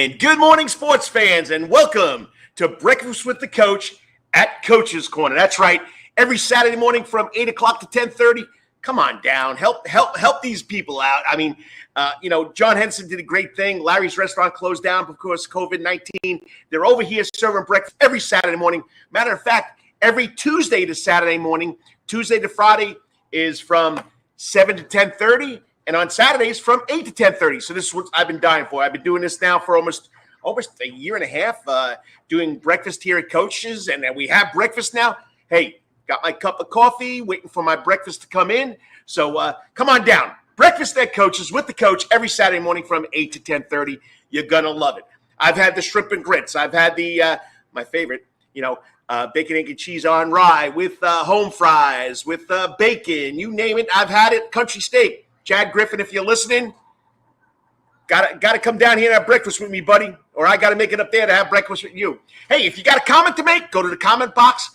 And good morning, sports fans, and welcome to Breakfast with the Coach at Coach's Corner. That's right. Every Saturday morning from 8 o'clock to 10:30. Come on down. Help these people out. I mean, John Henson did a great thing. Larry's restaurant closed down, of course, COVID-19. They're over here serving breakfast every Saturday morning. Matter of fact, every Tuesday to Saturday morning, Tuesday to Friday is from 7 to 10:30. And on Saturdays from 8 to 10:30. So this is what I've been dying for. I've been doing this now for almost a year and a half, doing breakfast here at Coach's. And we have breakfast now. Hey, got my cup of coffee, waiting for my breakfast to come in. So come on down. Breakfast at Coach's with the coach every Saturday morning from 8 to 10:30. You're going to love it. I've had the shrimp and grits. I've had the my favorite, bacon, egg, and cheese on rye with home fries, with bacon. You name it, I've had it. Country steak. Chad Griffin, if you're listening, gotta come down here and have breakfast with me, buddy. Or I gotta make it up there to have breakfast with you. Hey, if you got a comment to make, go to the comment box,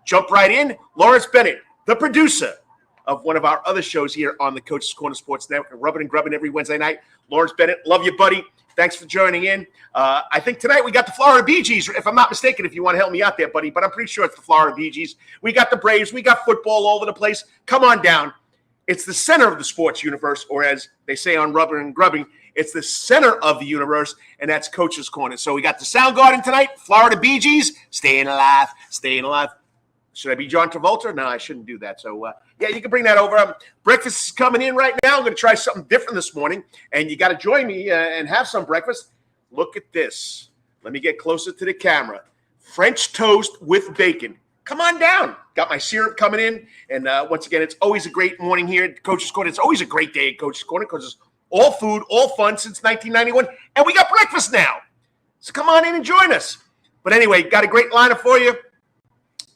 jump right in. Lawrence Bennett, the producer of one of our other shows here on the Coach's Corner Sports Network, Rubbin' and Grubbin' every Wednesday night. Lawrence Bennett, love you, buddy. Thanks for joining in. I think tonight we got the Florida Bee Gees, if I'm not mistaken, if you want to help me out there, buddy. But I'm pretty sure it's the Florida Bee Gees. We got the Braves. We got football all over the place. Come on down. It's the center of the sports universe, or as they say on Rubbin' and Grubbing, it's the center of the universe, and that's Coach's Corner. So we got the Soundgarden tonight, Florida Bee Gees, staying alive. Should I be John Travolta? No, I shouldn't do that. So, you can bring that over. Breakfast is coming in right now. I'm going to try something different this morning, and you got to join me and have some breakfast. Look at this. Let me get closer to the camera. French toast with bacon. Come on down. Got my syrup coming in. And once again, it's always a great morning here at Coach's Corner. It's always a great day at Coach's Corner because it's all food, all fun since 1991. And we got breakfast now. So come on in and join us. But anyway, got a great lineup for you.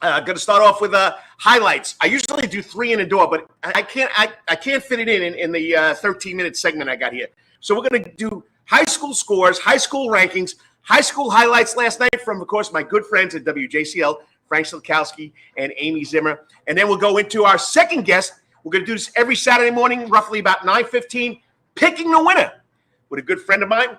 Going to start off with highlights. I usually do 3 in a door, but I can't fit it in the 13-minute segment I got here. So we're going to do high school scores, high school rankings, high school highlights last night from, of course, my good friends at WJCL, Frank Silkowski and Amy Zimmer. And then we'll go into our second guest. We're going to do this every Saturday morning, roughly about 9:15, picking the winner with a good friend of mine,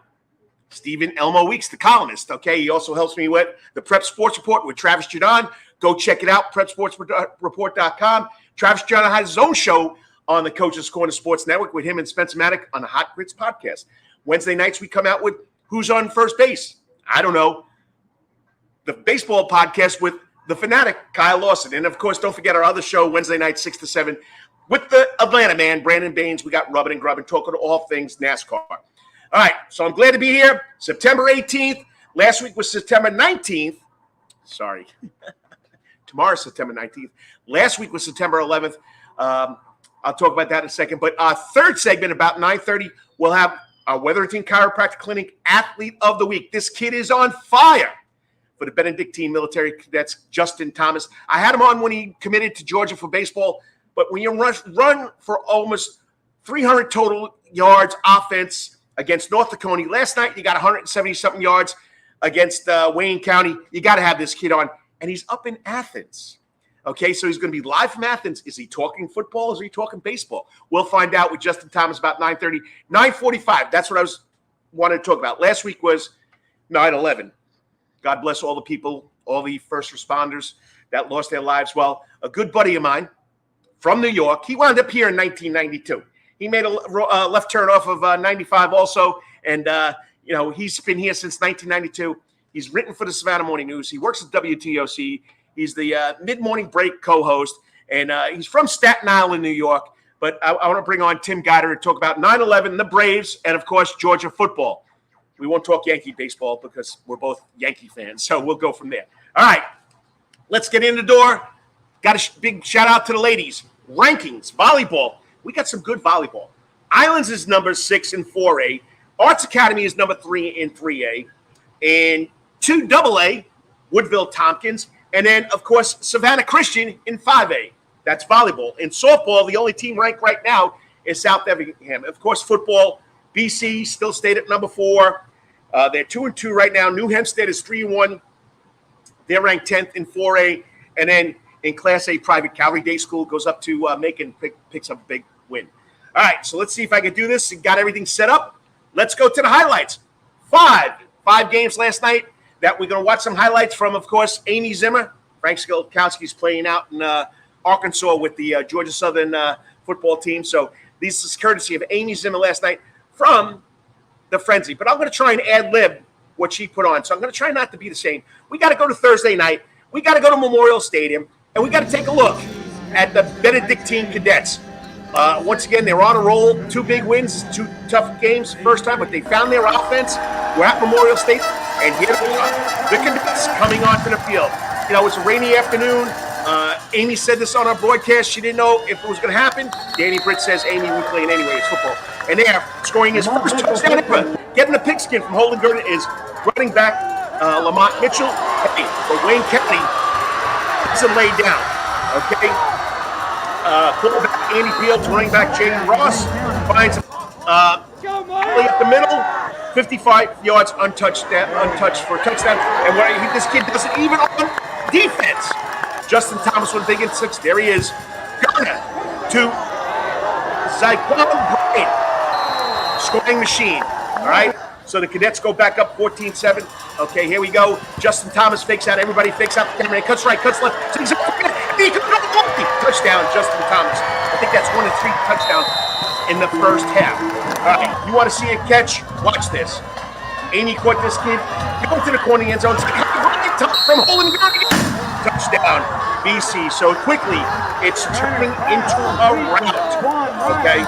Stephen Elmo Weeks, the columnist. Okay, he also helps me with the Prep Sports Report with Travis Jadon. Go check it out, prepsportsreport.com. Travis Jadon has his own show on the Coach's Corner Sports Network with him and Spencer Maddock on the Hot Grits podcast. Wednesday nights we come out with Who's on First Base? I don't know. The baseball podcast with the fanatic, Kyle Lawson. And, of course, don't forget our other show, Wednesday night, 6 to 7, with the Atlanta man, Brandon Baines. We got Rubbin' and Grubbin' talking all things NASCAR. All right, so I'm glad to be here. September 18th. Last week was September 19th. Sorry. Tomorrow's September 19th. Last week was September 11th. I'll talk about that in a second. But our third segment, about 9:30, we'll have our Wetherington Chiropractic Clinic Athlete of the Week. This kid is on fire. For the Benedictine military cadets, Justin Thomas. I had him on when he committed to Georgia for baseball, but when you run for almost 300 total yards offense against North Dakota, last night you got 170-something yards against Wayne County. You got to have this kid on, and he's up in Athens. Okay, so he's going to be live from Athens. Is he talking football? Is he talking baseball? We'll find out with Justin Thomas about 9:30. 9:45, that's what I wanted to talk about. Last week was 9/11. God bless all the people, all the first responders that lost their lives. Well, a good buddy of mine from New York, he wound up here in 1992. He made a left turn off of 95 also, and, he's been here since 1992. He's written for the Savannah Morning News. He works at WTOC. He's the mid-morning break co-host, and he's from Staten Island, New York. But I want to bring on Tim Guidera to talk about 9/11, the Braves, and, of course, Georgia football. We won't talk Yankee baseball because we're both Yankee fans, so we'll go from there. All right, let's get in the door. Got a big shout-out to the ladies. Rankings, volleyball. We got some good volleyball. Islands is number 6 in 4A. Arts Academy is number 3 in 3A. And 2AA, Woodville Tompkins. And then, of course, Savannah Christian in 5A. That's volleyball. In softball, the only team ranked right now is South Effingham. Of course, football, BC still stayed at number 4. They're 2-2 right now. New Hempstead is 3-1. They're ranked 10th in 4A. And then in Class A private, Calvary Day School goes up to Macon, picks up a big win. All right, so let's see if I can do this. Got everything set up. Let's go to the highlights. Five 5 games last night that we're going to watch some highlights from, of course, Amy Zimmer. Frank Skolkowski's playing out in Arkansas with the Georgia Southern football team. So this is courtesy of Amy Zimmer last night from the Frenzy. But I'm going to try and ad-lib what she put on. So I'm going to try not to be the same. We got to go to Thursday night. We got to go to Memorial Stadium, and we got to take a look at the Benedictine Cadets. Once again, they're on a roll. 2 big wins, 2 tough games first time, but they found their offense. We're at Memorial State, and here they are. The Cadets coming onto the field. You know, it's a rainy afternoon. Amy said this on our broadcast. She didn't know if it was going to happen. Danny Britt says, Amy, we're playing anyway. It's football. And they're scoring his first touchdown ever. Getting the pigskin from Holden Gurden is running back Lamont Mitchell. Hey, for Wayne County, it's a lay down. Okay? Quarterback Andy Fields, running back Jaden Ross finds up the middle, 55 yards untouched for a touchdown. And this kid doesn't even on defense. Justin Thomas with a big in 6. There he is. Gurna to Zyquan Bryant, scoring machine. All right. So the Cadets go back up 14-7. Okay, here we go. Justin Thomas fakes out. Everybody fakes out the camera. Cuts right, cuts left. Touchdown, Justin Thomas. I think that's 1 of 3 touchdowns in the first half. All right, you want to see a catch? Watch this. Amy caught this kid. Going to the corner end zone. From Holden Gurden. Touchdown, BC. So quickly, it's turning into a rout. Okay.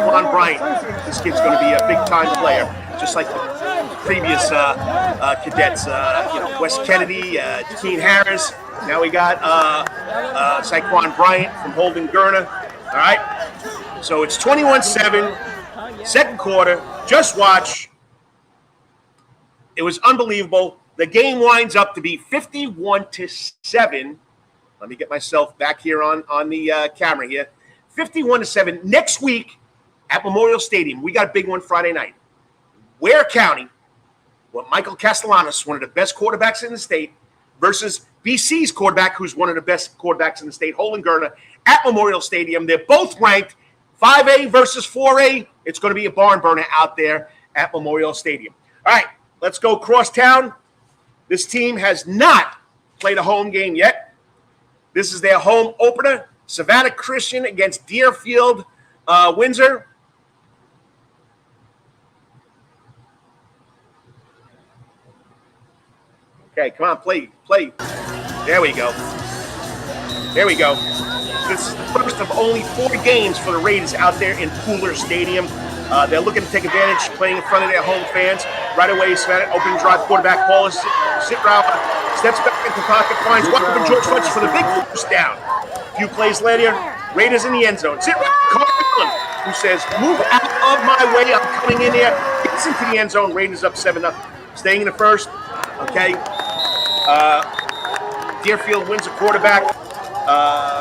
Juan Bryant. This kid's going to be a big-time player, just like the previous cadets. Wes Kennedy, Keen Harris. Now we got Zyquan Bryant from Holden Gurden. All right. So it's 21-7, second quarter. Just watch. It was unbelievable. The game winds up to be 51-7. Let me get myself back here on the camera here. 51-7. Next week at Memorial Stadium, we got a big one Friday night. Ware County, with Michael Castellanos, one of the best quarterbacks in the state, versus BC's quarterback, who's one of the best quarterbacks in the state, Holden Gurden, at Memorial Stadium. They're both ranked 5A versus 4A. It's going to be a barn burner out there at Memorial Stadium. All right, let's go cross town. This team has not played a home game yet. This is their home opener. Savannah Christian against Deerfield Windsor. Okay, come on, play. There we go. This is the first of only 4 games for the Raiders out there in Cooler Stadium. They're looking to take advantage, playing in front of their home fans. Right away, Savannah, opening drive, quarterback ball is sit route, steps back into pocket, finds Walker George Fletcher for the big first down. A few plays later, Raiders in the end zone. Sit route, Carl, who says, move out of my way, I'm coming in there. Gets into the end zone, Raiders up 7-0. Staying in the first, okay. Deerfield wins a quarterback.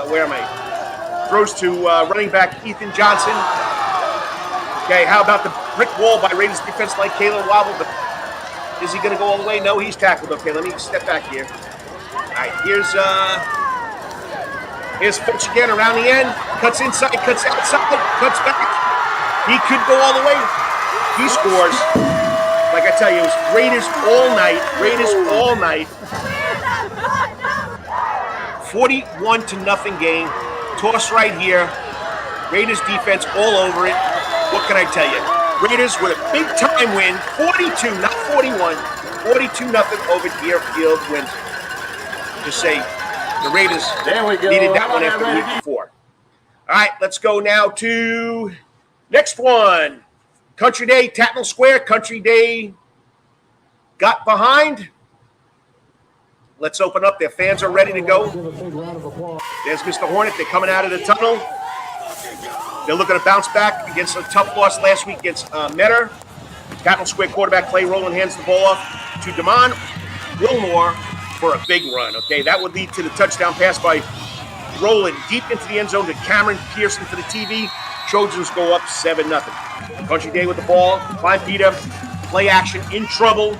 Where am I? Throws to running back Ethan Johnson. Okay, how about the brick wall by Raiders defense like Caleb Wobble? But is he going to go all the way? No, he's tackled. Okay, let me step back here. All right, here's Fitch again around the end. Cuts inside, cuts outside, cuts back. He could go all the way. He scores. Like I tell you, it was Raiders all night. 41-0 game. Toss right here. Raiders defense all over it. What can I tell you? Raiders with a big-time win. 42, not 41. 42-0 over Deerfield Windsor. Just say the Raiders needed that one after week before. All right, let's go now to next one. Country Day, Tatnall Square. Country Day got behind. Let's open up. Their fans are ready to go. There's Mr. Hornet. They're coming out of the tunnel. They're looking to bounce back against a tough loss last week against Metter. Tatnall Square quarterback Clay Rowland hands the ball off to Damon Wilmore for a big run. Okay, that would lead to the touchdown pass by Rowland deep into the end zone to Cameron Pearson for the TV. Trojans go up 7-0. Country Day with the ball. Klein Peter, play action, in trouble.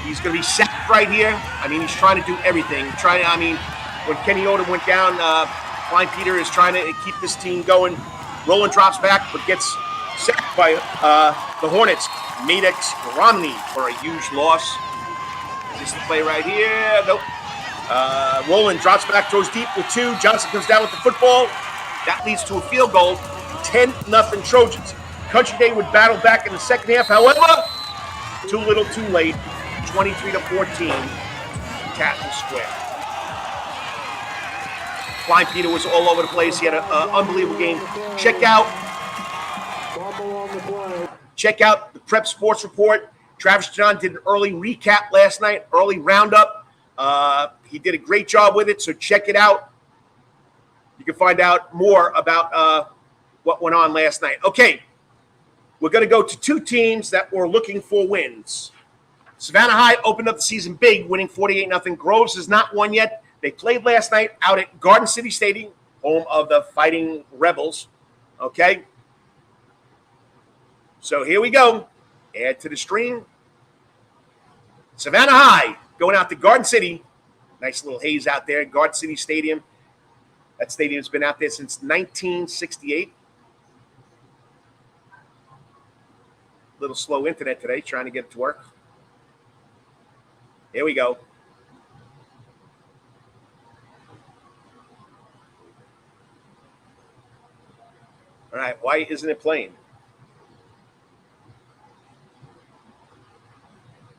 He's going to be sacked right here. I mean, he's trying to do everything. When Kenny Odom went down, Klein Peter is trying to keep this team going. Rowland drops back, but gets sacked by the Hornets. Maddox Romney for a huge loss. Is this the play right here? Nope. Rowland drops back, throws deep with 2. Johnson comes down with the football. That leads to a field goal. 10-0 Trojans. Country Day would battle back in the second half. However, too little, too late. 23-14. Capitol Square. Klein Peter was all over the place. He had an unbelievable game. Check out the Prep Sports Report. Travis John did an early recap last night, early roundup. He did a great job with it, so check it out. You can find out more about what went on last night. Okay, we're going to go to 2 teams that were looking for wins. Savannah High opened up the season big, winning 48-0. Groves has not won yet. They played last night out at Garden City Stadium, home of the Fighting Rebels. Okay? So here we go. Add to the stream. Savannah High going out to Garden City. Nice little haze out there at Garden City Stadium. That stadium's been out there since 1968. Little slow internet today, trying to get it to work. Here we go. All right, why isn't it playing?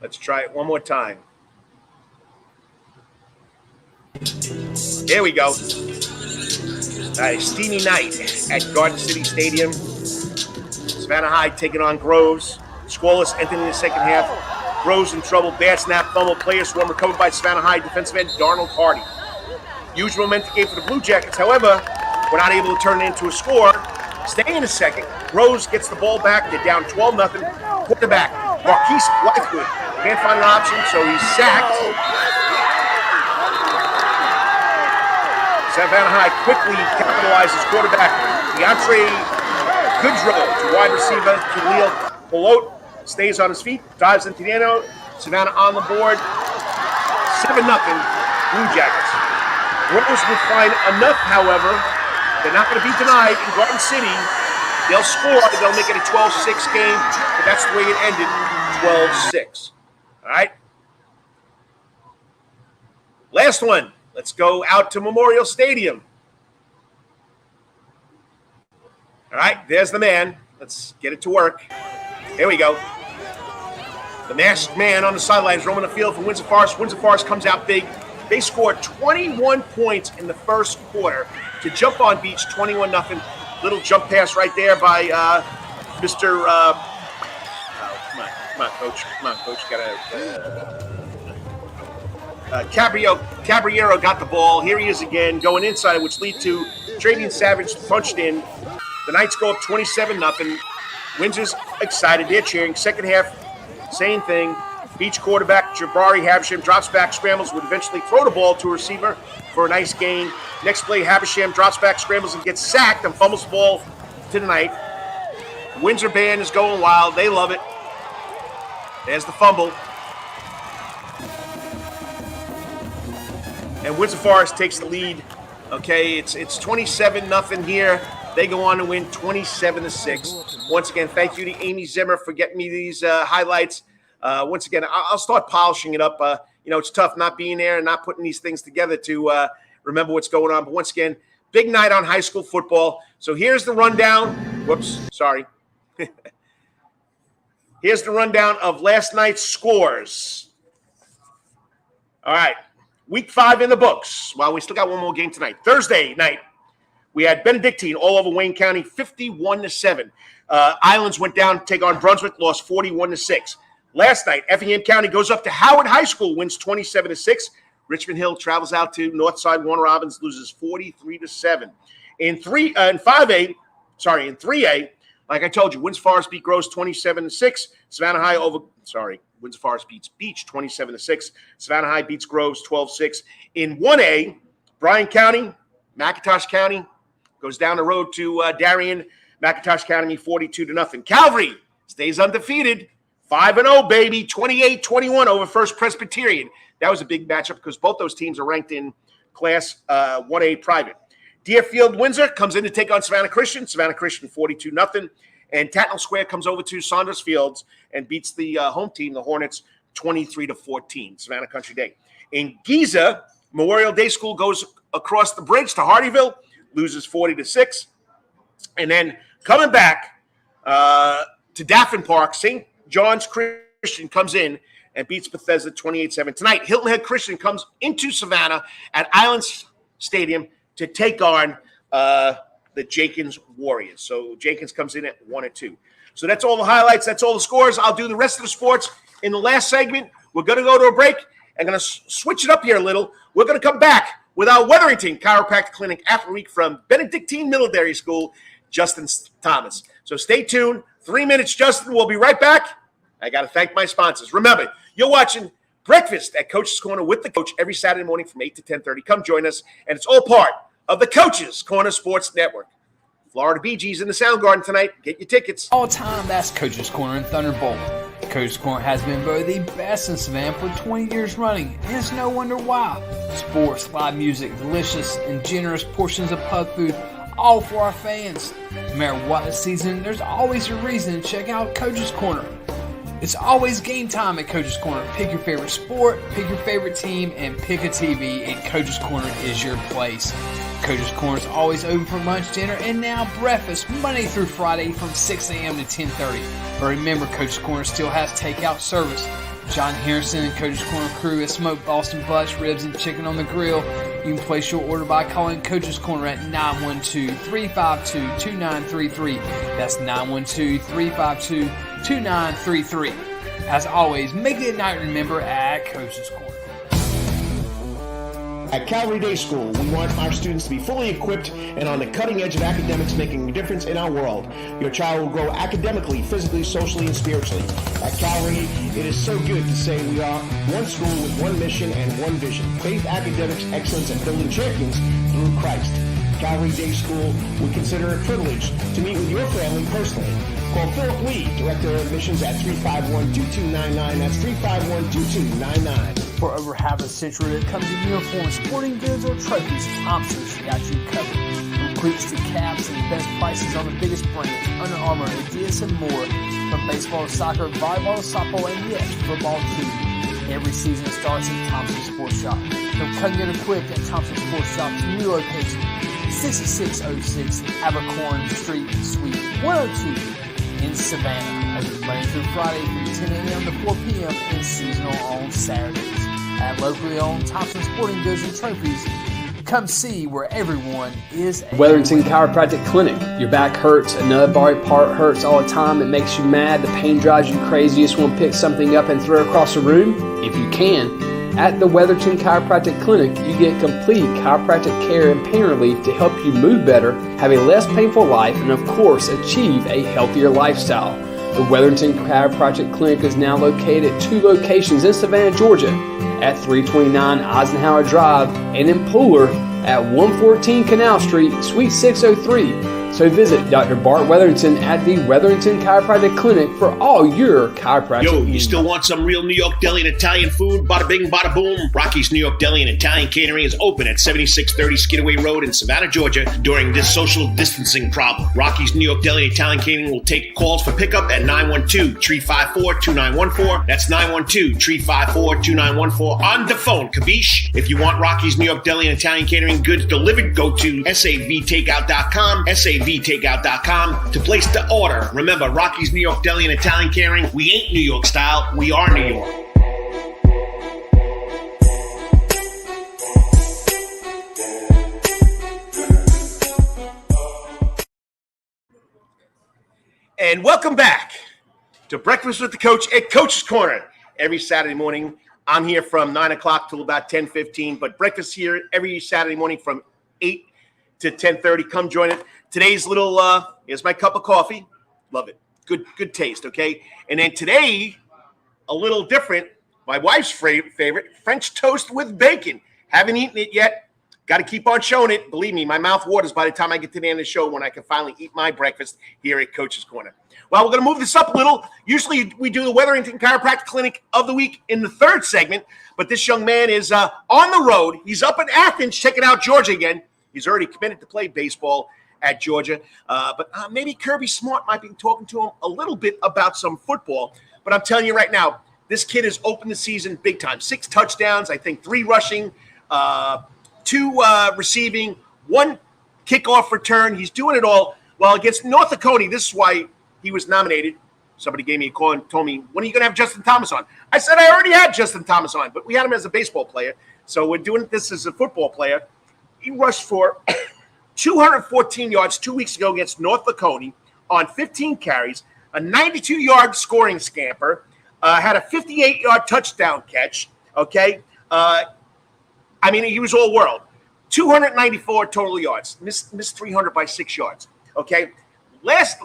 Let's try it one more time. There we go. All right, steamy night at Garden City Stadium. Savannah High taking on Groves. Scoreless entering the second half. Groves in trouble. Bad snap, fumble, player swarm recovered by Savannah High defensive end Darnold Hardy. Huge momentum game for the Blue Jackets. However, we're not able to turn it into a score. Stay in a second. Groves gets the ball back. They're down 12-0. Quarterback, Marquise Blythewood. Can't find an option, so he's sacked. Savannah High quickly capitalizes quarterback DeAndre Goodrow to wide receiver Khalil Polot. Stays on his feet, dives into the end zone. Savannah on the board. 7-0 Blue Jackets. Groves will find enough, however. They're not going to be denied in Garden City. They'll score. They'll make it a 12-6 game, but that's the way it ended, 12-6. All right? Last one. Let's go out to Memorial Stadium. All right, there's the man. Let's get it to work. Here we go. The masked man on the sidelines roaming the field for Windsor Forest. Windsor Forest comes out big. They scored 21 points in the first quarter to jump on Beach 21-0. Little jump pass right there by Mr. Come on, Coach. Come on, Coach. Caballero got the ball. Here he is again, going inside, which lead to Travian Savage punched in. The Knights go up 27-0. Windsor's excited. They're cheering. Second half, same thing. Beach quarterback Jabari Havisham drops back, scrambles, would eventually throw the ball to a receiver for a nice gain. Next play, Havisham drops back, scrambles, and gets sacked and fumbles the ball to the Knight. The Windsor band is going wild. They love it. There's the fumble. And Windsor Forest takes the lead. Okay, it's 27-0 here. They go on to win 27-6. Once again, thank you to Amy Zimmer for getting me these highlights. Once again, I'll start polishing it up. It's tough not being there and not putting these things together to remember what's going on. But once again, big night on high school football. So here's the rundown. Whoops, sorry. Here's the rundown of last night's scores. All right. Week 5 in the books. Well, we still got one more game tonight. Thursday night, we had Benedictine all over Wayne County, 51-7. Islands went down to take on Brunswick, lost 41-6. Last night, Effingham County goes up to Howard High School, wins 27-6. Richmond Hill travels out to Northside Warner Robins, loses 43-7. In 3A, like I told you, Windsor Forest beat Groves 27-6. Savannah High Windsor Forest beats Beach 27-6. Savannah High beats Groves 12-6. In 1A, Bryan County, McIntosh County goes down the road to Darien. McIntosh County 42-0. Calvary stays undefeated. 5-0, baby. 28-21 over First Presbyterian. That was a big matchup because both those teams are ranked in Class 1A private. Deerfield Windsor comes in to take on Savannah Christian. Savannah Christian 42-0. And Tatnall Square comes over to Saunders Fields and beats the home team, the Hornets, 23-14, Savannah Country Day. In Giza, Memorial Day School goes across the bridge to Hardyville, loses 40-6. And then coming back to Daffin Park, St. John's Christian comes in and beats Bethesda 28-7. Tonight, Hilton Head Christian comes into Savannah at Islands Stadium to take on the Jenkins Warriors. So Jenkins comes in at 1-2. So that's all the highlights. That's all the scores. I'll do the rest of the sports in the last segment. We're going to go to a break. I'm going to switch it up here a little. We're going to come back with our Wetherington Chiropractic Clinic after week from Benedictine Military School, Justin Thomas. So stay tuned. 3 minutes, Justin. We'll be right back. I got to thank my sponsors. Remember, you're watching Breakfast at Coach's Corner with the Coach every Saturday morning from 8 to 10:30. Come join us. And it's all part of the Coach's Corner Sports Network. Florida Bee Gees in the Soundgarden tonight. Get your tickets. All time, that's Coach's Corner in Thunderbolt. Coach's Corner has been voted the best in Savannah for 20 years running, and it's no wonder why. Sports, live music, delicious and generous portions of pub food, all for our fans. No matter what the season, there's always a reason to check out Coach's Corner. It's always game time at Coach's Corner. Pick your favorite sport, pick your favorite team, and pick a TV, and Coach's Corner is your place. Coach's Corner is always open for lunch, dinner, and now breakfast, Monday through Friday from 6 a.m. to 10:30. But remember, Coach's Corner still has takeout service. John Harrison and Coach's Corner crew has smoked Boston butts, ribs, and chicken on the grill. You can place your order by calling Coach's Corner at 912-352-2933. That's 912-352-2933. As always, make it a night to remember at Coach's Corner. At Calvary Day School, we want our students to be fully equipped and on the cutting edge of academics, making a difference in our world. Your child will grow academically, physically, socially, and spiritually. At Calvary, it is so good to say we are one school with one mission and one vision: faith, academics, excellence, and building champions through Christ. Calvary Day School, we consider it a privilege to meet with your family personally. Call Philip Lee, Director of Admissions, at 351-2299. That's 351-2299. For over half a century, when it comes to uniforms, sporting goods, or trophies, Thompson's got you covered. From cleats to caps and the best prices on the biggest brands, Under Armour, Adidas, and more. From baseball to soccer, volleyball to softball, and yes, football too. Every season starts at Thompson Sports Shop. From come get equipped at Thompson Sports Shop's new location, 6606 Abercorn Street, Suite 102 in Savannah. Open Monday through Friday from 10 a.m. to 4 p.m. and seasonal on Saturdays. At locally owned Thompson Sporting Goods and Trophies, come see where everyone is. Wetherington Chiropractic Clinic. Your back hurts, another body part hurts all the time. It makes you mad. The pain drives you crazy. You just want to pick something up and throw it across the room? If you can. At the Wetherington Chiropractic Clinic, you get complete chiropractic care and pain relief to help you move better, have a less painful life, and of course, achieve a healthier lifestyle. The Wetherington Chiropractic Clinic is now located at 2 locations in Savannah, Georgia, at 329 Eisenhower Drive and in Pooler at 114 Canal Street, Suite 603. So visit Dr. Bart Wetherington at the Wetherington Chiropractic Clinic for all your chiropractic Yo, you needs. still want some real New York deli and Italian food? Bada bing, bada boom. Rocky's New York Deli and Italian Catering is open at 7630 Skidaway Road in Savannah, Georgia during this social distancing problem. Rocky's New York Deli and Italian Catering will take calls for pickup at 912-354-2914. That's 912-354-2914 on the phone. Kabish. If you want Rocky's New York Deli and Italian Catering goods delivered, go to savtakeout.com, savtakeout.com to place the order. Remember, Rocky's New York Deli and Italian Catering, we ain't New York style, we are New York. And welcome back to Breakfast with the Coach at Coach's Corner. Every Saturday morning, I'm here from 9 o'clock till about 10:15, but breakfast here every Saturday morning from 8 to 10:30. Come join it. Today's little, here's my cup of coffee. Love it. Good taste, okay? And then today, a little different, my wife's favorite, French toast with bacon. Haven't eaten it yet. Got to keep on showing it. Believe me, my mouth waters by the time I get to the end of the show when I can finally eat my breakfast here at Coach's Corner. Well, we're going to move this up a little. Usually we do the Wetherington Chiropractic Clinic of the week in the third segment, but this young man is on the road. He's up in Athens checking out Georgia again. He's already committed to play baseball at Georgia. But maybe Kirby Smart might be talking to him a little bit about some football. But I'm telling you right now, this kid has opened the season big time. 6 touchdowns, I think 3 rushing, 2 receiving, 1 kickoff return. He's doing it all. Well, against North Dakota, this is why he was nominated. Somebody gave me a call and told me, when are you going to have Justin Thomas on? I said, I already had Justin Thomas on, but we had him as a baseball player. So we're doing this as a football player. He rushed for 214 yards 2 weeks ago against North Dakota on 15 carries, a 92-yard scoring scamper, had a 58-yard touchdown catch, okay? He was all world. 294 total yards, missed 300 by 6 yards, okay? Last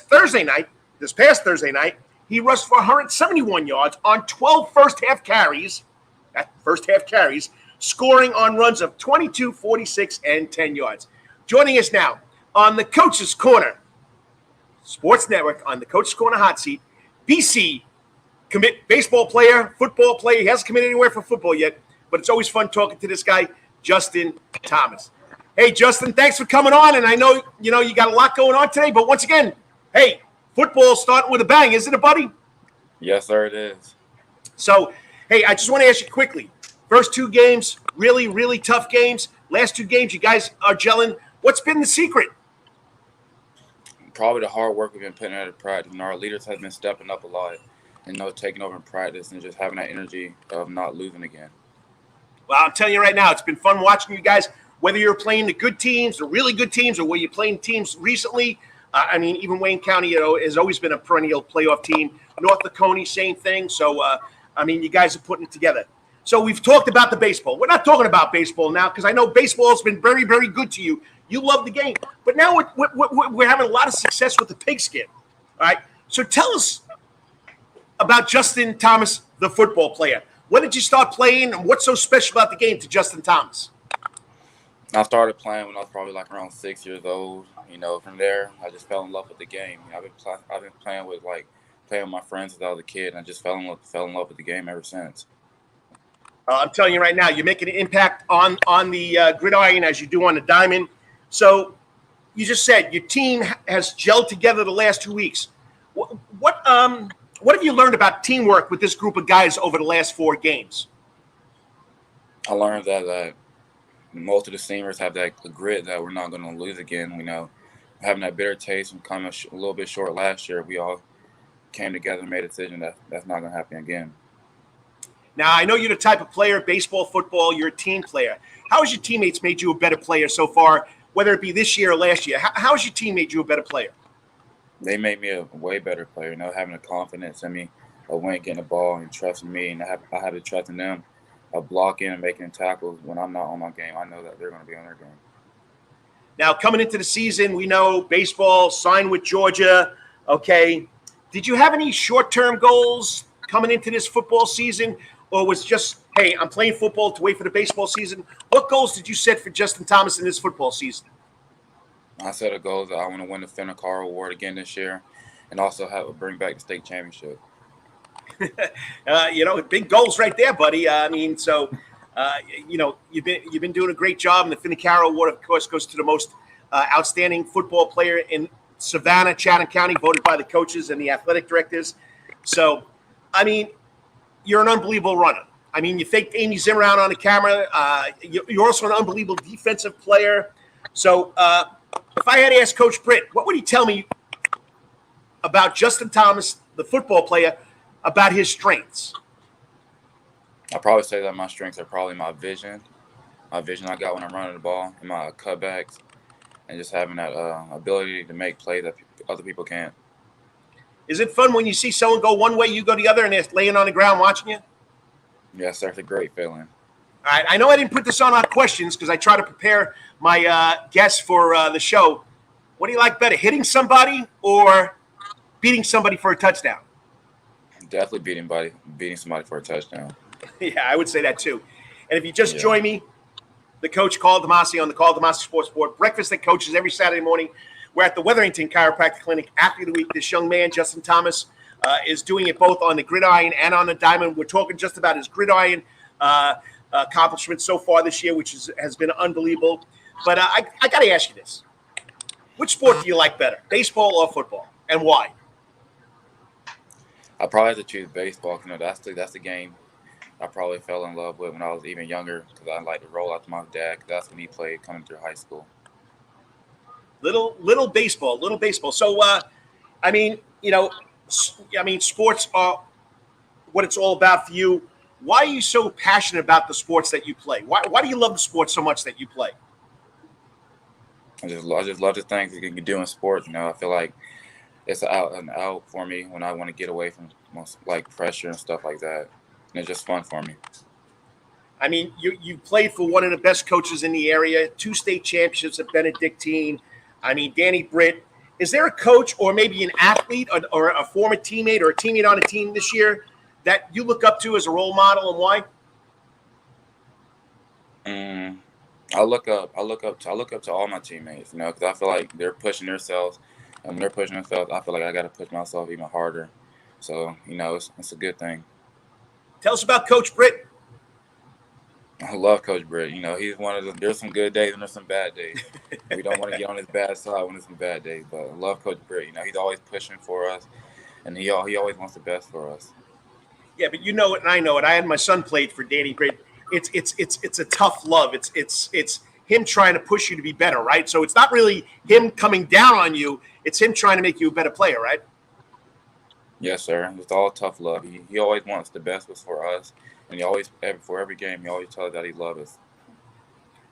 Thursday night, this past Thursday night, he rushed for 171 yards on 12 first-half carries, scoring on runs of 22, 46, and 10 yards. Joining us now on the Coach's Corner Sports Network, on the Coach's Corner hot seat, BC commit baseball player, football player. He hasn't committed anywhere for football yet, but it's always fun talking to this guy, Justin Thomas. Hey, Justin, thanks for coming on. And I know, you got a lot going on today, but once again, hey, football's starting with a bang, isn't it, buddy? Yes, sir, it is. So, hey, I just want to ask you quickly. First 2 games, really, really tough games. Last 2 games, you guys are gelling. What's been the secret? Probably the hard work we've been putting out of practice. Our leaders have been stepping up a lot and taking over in practice and just having that energy of not losing again. Well, I'm telling you right now, it's been fun watching you guys, whether you're playing the good teams, the really good teams, or where you're playing teams recently. Even Wayne County, has always been a perennial playoff team. North Dakota, same thing. So, you guys are putting it together. So we've talked about the baseball. We're not talking about baseball now because I know baseball has been very, very good to you. You love the game. But now we're having a lot of success with the pigskin. All right? So tell us about Justin Thomas, the football player. When did you start playing, and what's so special about the game to Justin Thomas? I started playing when I was probably around 6 years old. From there, I just fell in love with the game. I've been playing with my friends since I was a kid, and I just fell in love with the game ever since. I'm telling you right now, you're making an impact on the gridiron as you do on the diamond. So you just said your team has gelled together the last 2 weeks. What have you learned about teamwork with this group of guys over the last 4 games? I learned that most of the seniors have that grit that we're not going to lose again. Having that bitter taste from coming a little bit short last year, we all came together and made a decision that's not going to happen again. Now, I know you're the type of player, baseball, football, you're a team player. How has your teammates made you a better player so far, whether it be this year or last year? How has your team made you a better player? They made me a way better player, having the confidence in me of getting the ball and trusting me. And I have the trust in them of blocking and making tackles when I'm not on my game. I know that they're going to be on their game. Now, coming into the season, we know baseball, signed with Georgia, okay. Did you have any short-term goals coming into this football season? Or was just, hey, I'm playing football to wait for the baseball season? What goals did you set for Justin Thomas in this football season? I set a goal that I want to win the Fenner Carl Award again this year and also bring back the state championship. Big goals right there, buddy. You've been doing a great job. And the Fenner Carl Award, of course, goes to the most outstanding football player in Savannah, Chatham County, voted by the coaches and the athletic directors. So, you're an unbelievable runner. You faked Amy Zimmer out on the camera. You're also an unbelievable defensive player. So if I had to ask Coach Britt, what would he tell me about Justin Thomas, the football player, about his strengths? I'd probably say that my strengths are probably my vision I got when I'm running the ball, and my cutbacks, and just having that ability to make plays that other people can't. Is it fun when you see someone go one way, you go the other, and they're laying on the ground watching you? Yes, sir. It's a great feeling. All right. I know I didn't put this on our questions because I try to prepare my guests for the show. What do you like better, hitting somebody or beating somebody for a touchdown? Definitely beating somebody for a touchdown. Yeah, I would say that too. And if you just join me, the coach, Karl DeMasi, on the Karl DeMasi Sports Board, breakfast that coaches every Saturday morning. We're at the Wetherington Chiropractic Clinic, Athlete of the Week. This young man, Justin Thomas, is doing it both on the gridiron and on the diamond. We're talking just about his gridiron accomplishments so far this year, which has been unbelievable. But I got to ask you this. Which sport do you like better, baseball or football, and why? I probably have to choose baseball. That's the game I probably fell in love with when I was even younger because I like to roll out to my dad. 'Cause that's when he played coming through high school. Little baseball, little baseball. So, sports are what it's all about for you. Why are you so passionate about the sports that you play? Why do you love the sports so much that you play? I just love the things you can do in sports. I feel like it's an out for me when I want to get away from like pressure and stuff like that. And it's just fun for me. I mean, you played for one of the best coaches in the area, 2 state championships at Benedictine. I mean, Danny Britt. Is there a coach or maybe an athlete or a former teammate or a teammate on a team this year that you look up to as a role model, and why? I look up to all my teammates, because I feel like they're pushing themselves, and when they're pushing themselves, I feel like I got to push myself even harder. So, it's a good thing. Tell us about Coach Britt. I love Coach Britt. He's one of them. There's some good days and there's some bad days. We don't want to get on his bad side when there's some bad days, but I love Coach Britt. He's always pushing for us, and he always wants the best for us. Yeah, but you know it, and I know it. I had my son played for Danny Britt. It's a tough love. It's him trying to push you to be better, right? So it's not really him coming down on you. It's him trying to make you a better player, right? Yes, sir. It's all tough love. He always wants the best for us, and he always, for every game, he always tells us that he loves us.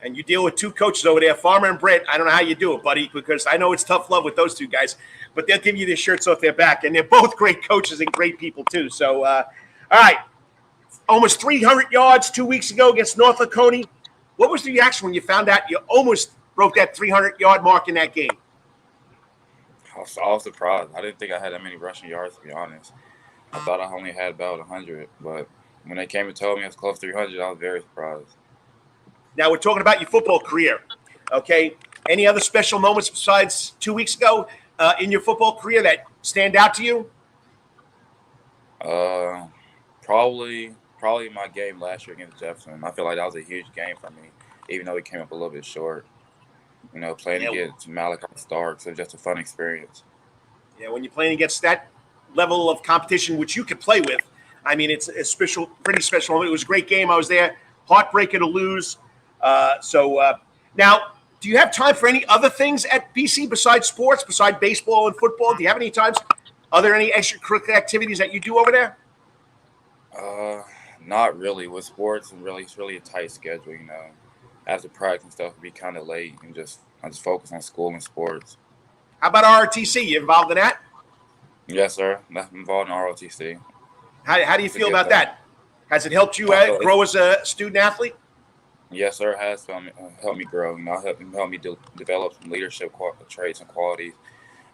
And you deal with 2 coaches over there, Farmer and Britt. I don't know how you do it, buddy, because I know it's tough love with those 2 guys, but they'll give you their shirts off their back, and they're both great coaches and great people too. So, all right, almost 300 yards 2 weeks ago against North Laconia. What was the reaction when you found out you almost broke that 300-yard mark in that game? I was surprised. I didn't think I had that many rushing yards, to be honest. I thought I only had about 100, but when they came and told me it was close to 300, I was very surprised. Now we're talking about your football career, okay? Any other special moments besides 2 weeks ago in your football career that stand out to you? Probably my game last year against Jefferson. I feel like that was a huge game for me, even though we came up a little bit short. Playing against Malachi Starks, it was just a fun experience. Yeah, when you're playing against that level of competition, which you could play with, I mean, it's a pretty special moment. It was a great game. I was there. Heartbreaker to lose. Now, do you have time for any other things at BC besides sports, besides baseball and football? Do you have any times? Are there any extracurricular activities that you do over there? Not really. With sports, it's really a tight schedule. After practice and stuff, it'd be kind of late, and I just focus on school and sports. How about ROTC? You involved in that? Yes, sir. I'm involved in ROTC. How do you feel about that? Has it helped you grow as a student athlete? Yes, sir. It has helped me grow. Helped me develop some leadership traits and qualities.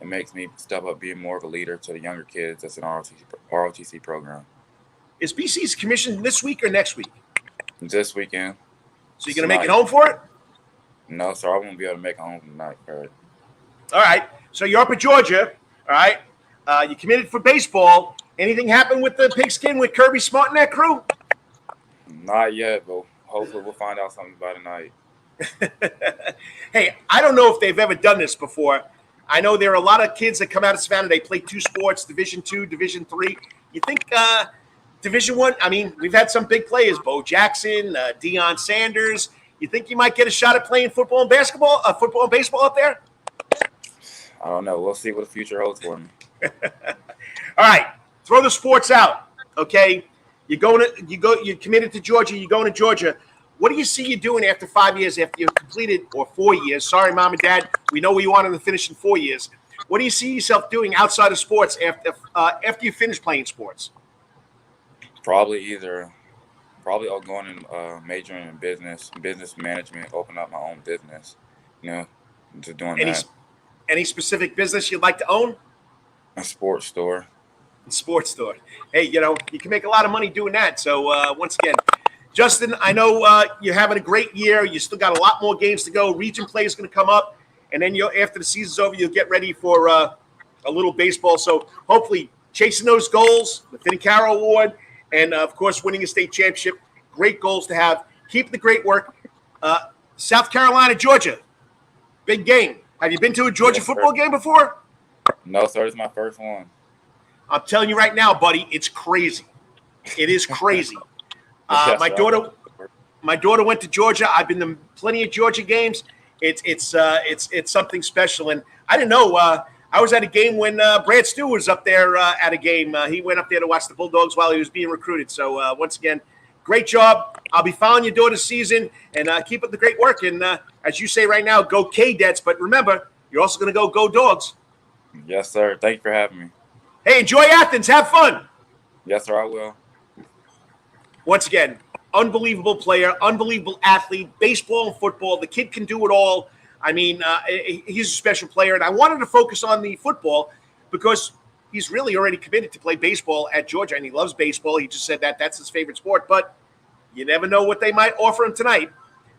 It makes me step up being more of a leader to the younger kids that's in ROTC program. Is BC's commission this week or next week? This weekend. So you're going to make it home for it? No, sir. I won't be able to make it home tonight. All right. So you're up at Georgia. All right. You committed for baseball. Anything happen with the pigskin with Kirby Smart and that crew? Not yet, but hopefully we'll find out something by tonight. Hey, I don't know if they've ever done this before. I know there are a lot of kids that come out of Savannah. They play 2 sports, Division II, Division III. You think Division I? I mean, we've had some big players, Bo Jackson, Deion Sanders. You think you might get a shot at playing football and baseball up there? I don't know. We'll see what the future holds for me. All right, throw the sports out. Okay, you're committed to Georgia. You're going to Georgia. What do you see you doing after 5 years? After you've completed, or 4 years? Sorry, Mom and Dad. We know you wanted to finish in 4 years. What do you see yourself doing outside of sports after you finish playing sports? Probably I'll go in majoring in business management, open up my own business. Just doing that. Any specific business you'd like to own? A sports store. Hey, you can make a lot of money doing that. So once again, Justin, I know you're having a great year. You still got a lot more games to go. Region play is going to come up, and then after the season's over, you'll get ready for a little baseball. So hopefully, chasing those goals, the Finicaro Award, and of course, winning a state championship. Great goals to have. Keep the great work. South Carolina, Georgia, big game. Have you been to a Georgia football game before? No, sir. It's my first one. I'm telling you right now, buddy, it's crazy. It is crazy. My daughter went to Georgia. I've been to plenty of Georgia games. It's something special. And I didn't know. I was at a game when Brad Stewart was up there at a game. He went up there to watch the Bulldogs while he was being recruited. So once again, great job. I'll be following your daughter's season and keep up the great work. And as you say right now, go K-Dets. But remember, you're also going to go Dogs. Yes, sir. Thank you for having me. Hey, enjoy Athens. Have fun. Yes, sir. I will. Once again, unbelievable player, unbelievable athlete, baseball and football. The kid can do it all. I mean, he's a special player. And I wanted to focus on the football because he's really already committed to play baseball at Georgia, and he loves baseball. He just said that's his favorite sport. But you never know what they might offer him tonight.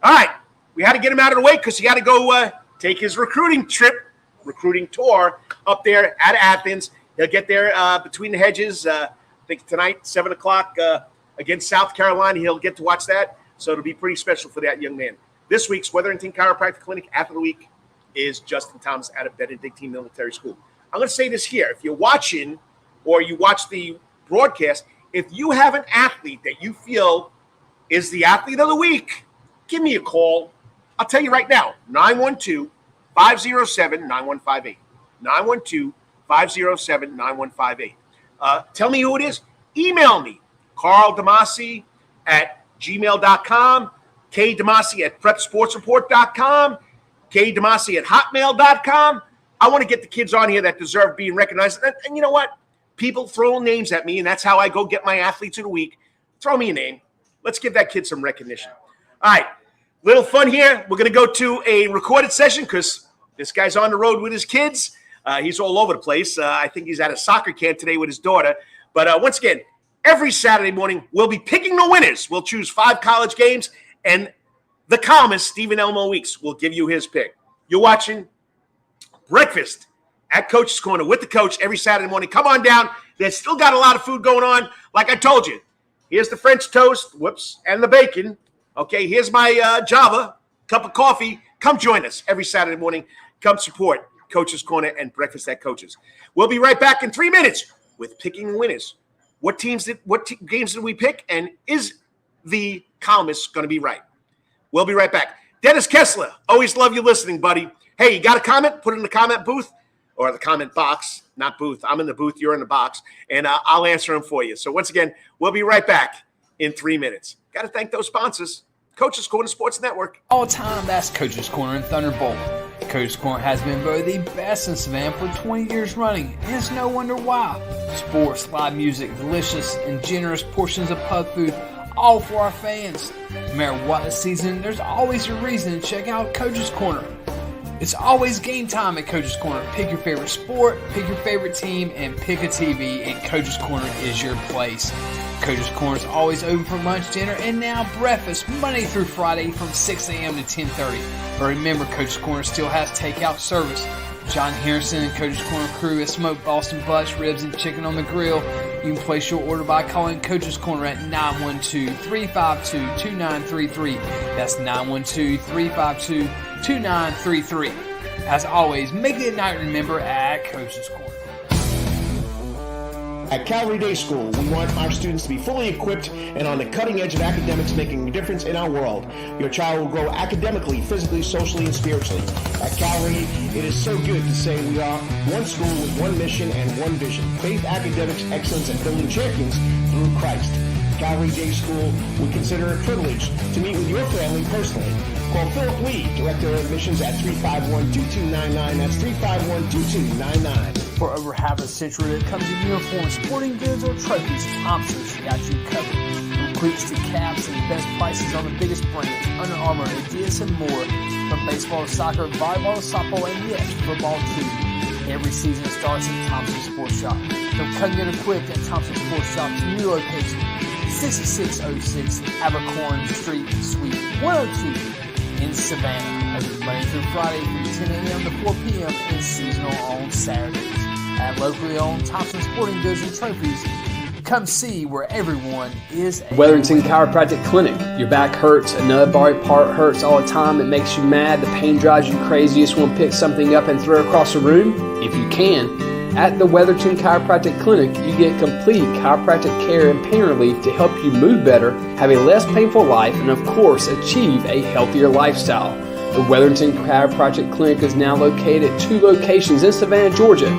All right, we had to get him out of the way because he got to go take his recruiting tour up there at Athens. He'll get there between the hedges. I think tonight, 7 o'clock against South Carolina. He'll get to watch that. So it'll be pretty special for that young man. This week's Wetherington Chiropractic Clinic Athlete of the Week is Justin Thomas out of Benedictine Military School. I'm going to say this here. If you're watching or you watch the broadcast, if you have an athlete that you feel is the athlete of the week, give me a call. I'll tell you right now, 912-507-9158. 912-507-9158. Tell me who it is. Email me, Karl DeMasi at gmail.com, KDeMasi at prepsportsreport.com, KDeMasi at hotmail.com. I want to get the kids on here that deserve being recognized. And you know what? People throw names at me, and that's how I go get my athletes of the week. Throw me a name. Let's give that kid some recognition. All right, little fun here. We're going to go to a recorded session because this guy's on the road with his kids. He's all over the place. I think he's at a soccer camp today with his daughter. But once again, every Saturday morning, we'll be picking the winners. We'll choose 5 college games, and the columnist, Stephen Elmo Weeks, will give you his pick. You're watching Breakfast at Coach's Corner with the coach every Saturday morning. Come on down. They've still got a lot of food going on. Like I told you, here's the French toast, and the bacon. Okay, here's my Java, cup of coffee. Come join us every Saturday morning. Come support Coach's Corner and Breakfast at Coach's. We'll be right back in 3 minutes with picking the winners. What games did we pick, and is the columnist going to be right? We'll be right back. Dennis Kessler, always love you listening, buddy. Hey, you got a comment? Put it in the comment booth or the comment box, not booth. I'm in the booth. You're in the box, and I'll answer them for you. So once again, we'll be right back in 3 minutes. Got to thank those sponsors. Coach's Corner Sports Network. All time, that's Coach's Corner and Thunderbolt. Coach's Corner has been voted the best in Savannah for 20 years running, and it's no wonder why. Sports, live music, delicious and generous portions of pub food, all for our fans. No matter what the season, there's always a reason to check out Coach's Corner. It's always game time at Coach's Corner. Pick your favorite sport, pick your favorite team, and pick a TV, and Coach's Corner is your place. Coach's Corner is always open for lunch, dinner, and now breakfast, Monday through Friday from 6 a.m. to 10:30. But remember, Coach's Corner still has takeout service. John Harrison and Coach's Corner crew has smoked Boston butts, ribs, and chicken on the grill. You can place your order by calling Coach's Corner at 912-352-2933. That's 912-352-2933. As always, make it a night to remember at Coach's Corner. At Calvary Day School, we want our students to be fully equipped and on the cutting edge of academics, making a difference in our world. Your child will grow academically, physically, socially, and spiritually. At Calvary, it is so good to say we are one school with one mission and one vision: faith, academics, excellence, and building champions through Christ. Calvary Day School would consider it a privilege to meet with your family personally. Call Philip Lee, Director of Admissions, at 351-2299. That's 351-2299. For over half a century, when it comes to uniforms, sporting goods, or trophies, Thompson's got you covered. From cleats to caps and best prices on the biggest brands, Under Armour, Adidas, and more. From baseball to soccer, volleyball to softball, and yes, football too. Every season starts at Thompson Sports Shop. From cutting and equipped at Thompson Sports Shop's new location, 6606 Abercorn Street, Suite 102 in Savannah. Open Monday through Friday from 10 a.m. to 4 p.m. and seasonal on Saturdays. At locally owned Thompson Sporting Goods and Trophies, Come see where everyone is. Wetherington Chiropractic Clinic. Your back hurts, another body part hurts all the time. It makes you mad. The pain drives you crazy. You just want to pick something up and throw it across the room. If you can, at the Wetherington Chiropractic Clinic, you get complete chiropractic care and pain relief to help you move better, have a less painful life, and of course, achieve a healthier lifestyle. The Wetherington Chiropractic Clinic is now located at 2 locations in Savannah, Georgia,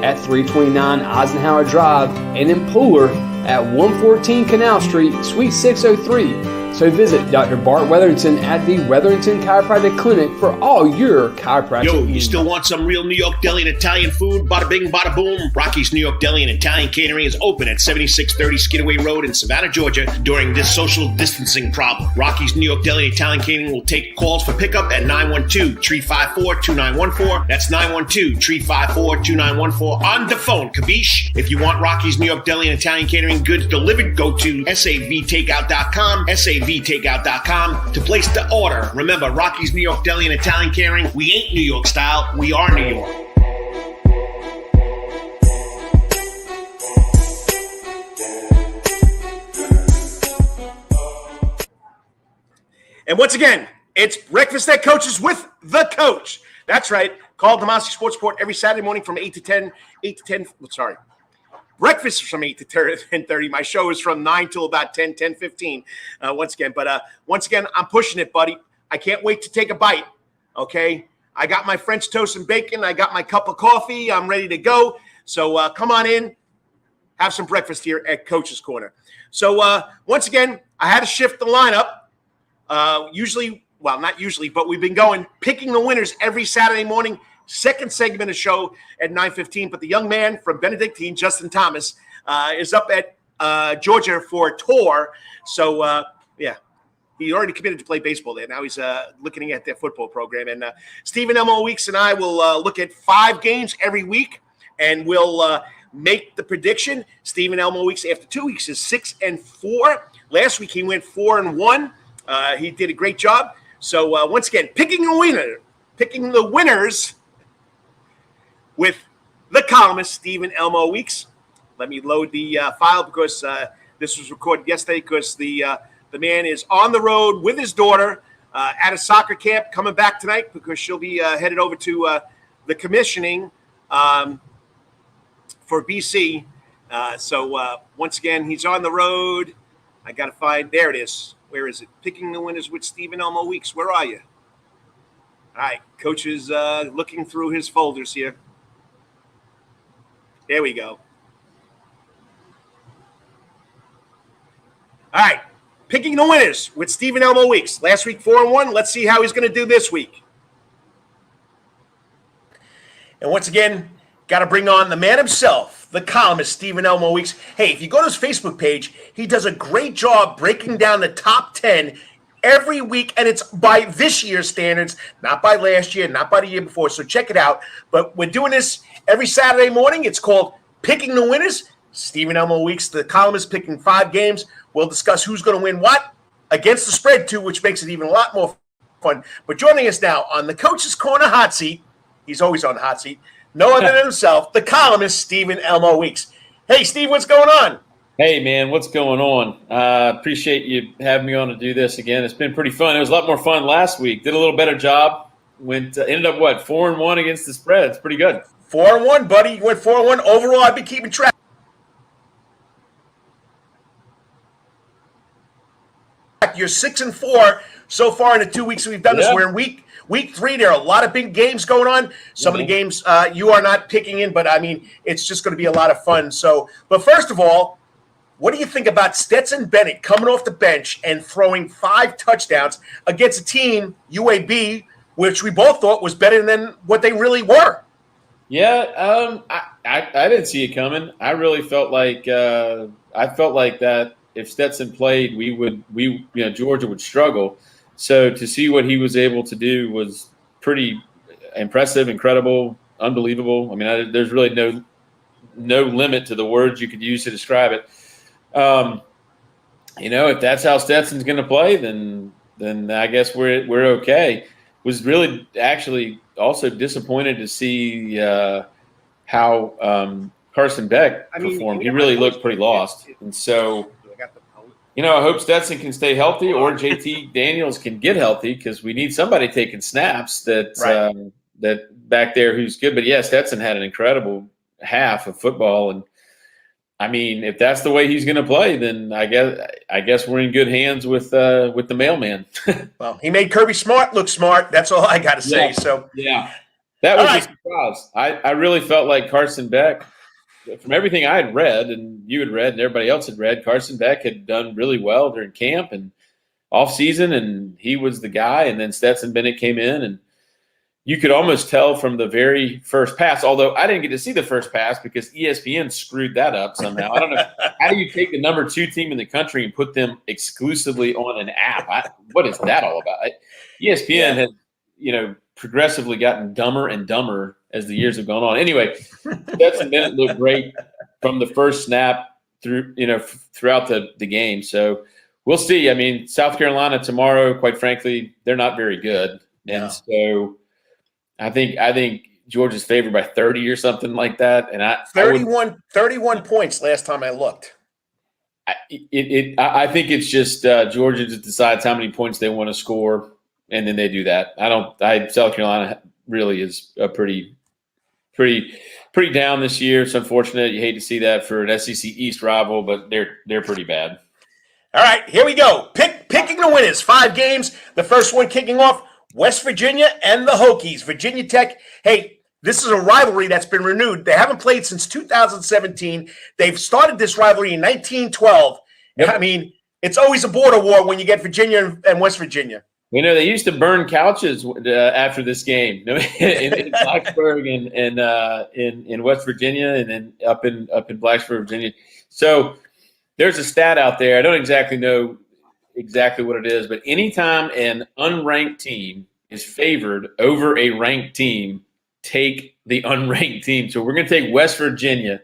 at 329 Eisenhower Drive and in Pooler at 114 Canal Street, Suite 603. So visit Dr. Bart Wetherington at the Wetherington Chiropractic Clinic for all your chiropractic Yo, you needs. still want some real New York deli and Italian food? Bada bing, bada boom. Rocky's New York Deli and Italian Catering is open at 7630 Skidaway Road in Savannah, Georgia during this social distancing problem. Rocky's New York Deli and Italian Catering will take calls for pickup at 912-354-2914. That's 912-354-2914 on the phone. Kabish. If you want Rocky's New York Deli and Italian Catering goods delivered, go to savtakeout.com, savtakeout.com to place the order. Remember, Rocky's New York Deli and Italian Catering, we ain't New York style, we are New York. And once again, it's Breakfast at Coaches with the coach. That's right. Karl DeMasi Sports Report every Saturday morning from 8 to 10. Breakfast from 8 to 10:30. My show is from 9 till about 10:15. Once again, I'm pushing it, buddy. I can't wait to take a bite. Okay, I got my French toast and bacon. I got my cup of coffee. I'm ready to go. So come on in, have some breakfast here at Coach's Corner. So once again, I had to shift the lineup. Not usually, but we've been picking the winners every Saturday morning. Second segment of show at 9:15. But the young man from Benedictine, Justin Thomas, is up at Georgia for a tour. So, he already committed to play baseball there. Now he's looking at their football program. And Stephen Elmo Weeks and I will look at 5 games every week, and we'll make the prediction. Stephen Elmo Weeks, after 2 weeks, is 6-4. Last week he went 4-1. He did a great job. So once again, picking the winners with the columnist, Stephen Elmo Weeks. Let me load the file because this was recorded yesterday because the man is on the road with his daughter at a soccer camp, coming back tonight because she'll be headed over to the commissioning for BC. So once again, he's on the road. I got to find – there it is. Where is it? Picking the winners with Stephen Elmo Weeks. Where are you? All right. Coach is looking through his folders here. There we go. All right. Picking the winners with Stephen Elmo Weeks. Last week, 4-1. Let's see how he's going to do this week. And once again, got to bring on the man himself, the columnist, Stephen Elmo Weeks. Hey, if you go to his Facebook page, he does a great job breaking down the top 10 every week, and it's by this year's standards, not by last year, not by the year before. So check it out. But we're doing this every Saturday morning. It's called Picking the Winners. Stephen Elmo Weeks, the columnist, picking 5 games. We'll discuss who's going to win what against the spread, too, which makes it even a lot more fun. But joining us now on the Coach's Corner hot seat, he's always on the hot seat, no other than himself, the columnist, Stephen Elmo Weeks. Hey, Steve, what's going on? Hey, man, what's going on? Appreciate you having me on to do this again. It's been pretty fun. It was a lot more fun last week. Did a little better job. Ended up, 4-1 against the spread. It's pretty good. 4-1, buddy. You went 4-1. Overall, I've been keeping track. You're 6-4 so far in the 2 weeks we've done this. We're in week 3. There are a lot of big games going on. Some of the games you are not picking in, but I mean, it's just going to be a lot of fun. So, but first of all, what do you think about Stetson Bennett coming off the bench and throwing 5 touchdowns against a team, UAB, which we both thought was better than what they really were? Yeah, I didn't see it coming. I really felt like that if Stetson played, Georgia would struggle. So to see what he was able to do was pretty impressive, incredible, unbelievable. I mean, there's really no limit to the words you could use to describe it. If that's how Stetson's going to play, then I guess we're okay. Was really actually also disappointed to see how Carson Beck performed, he really looked pretty lost. And so, I hope Stetson can stay healthy or JT Daniels can get healthy because we need somebody taking snaps that back there who's good. But, yeah, Stetson had an incredible half of football. And, I mean, if that's the way he's going to play, then I guess we're in good hands with the mailman. Well, he made Kirby Smart look smart. That's all I got to say. Yeah. So that was a surprise. I really felt like Carson Beck, from everything I had read and you had read and everybody else had read, Carson Beck had done really well during camp and off season, and he was the guy. And then Stetson Bennett came in, and you could almost tell from the very first pass, although I didn't get to see the first pass because ESPN screwed that up somehow. I don't know. How do you take the number 2 team in the country and put them exclusively on an app? What is that all about? ESPN has, progressively gotten dumber and dumber as the years have gone on. Anyway, Stetson Bennett looked great from the first snap throughout the game. So we'll see. I mean, South Carolina tomorrow, quite frankly, they're not very good. Yeah. And so I think Georgia's favored by 30 or something like that. And 31 points last time I looked. I think it's just Georgia just decides how many points they want to score, and then they do that. South Carolina really is a pretty down this year. It's unfortunate. You hate to see that for an SEC East rival, but they're pretty bad. All right, here we go. Picking the winners. 5 games. The first one kicking off, West Virginia and the Hokies. Virginia Tech, hey, this is a rivalry that's been renewed. They haven't played since 2017. They've started this rivalry in 1912. Yep. I mean, it's always a border war when you get Virginia and West Virginia. They used to burn couches after this game in Blacksburg and in West Virginia, and then up in Blacksburg, Virginia. So there's a stat out there. I don't exactly know what it is, but anytime an unranked team is favored over a ranked team, take the unranked team. So we're going to take West Virginia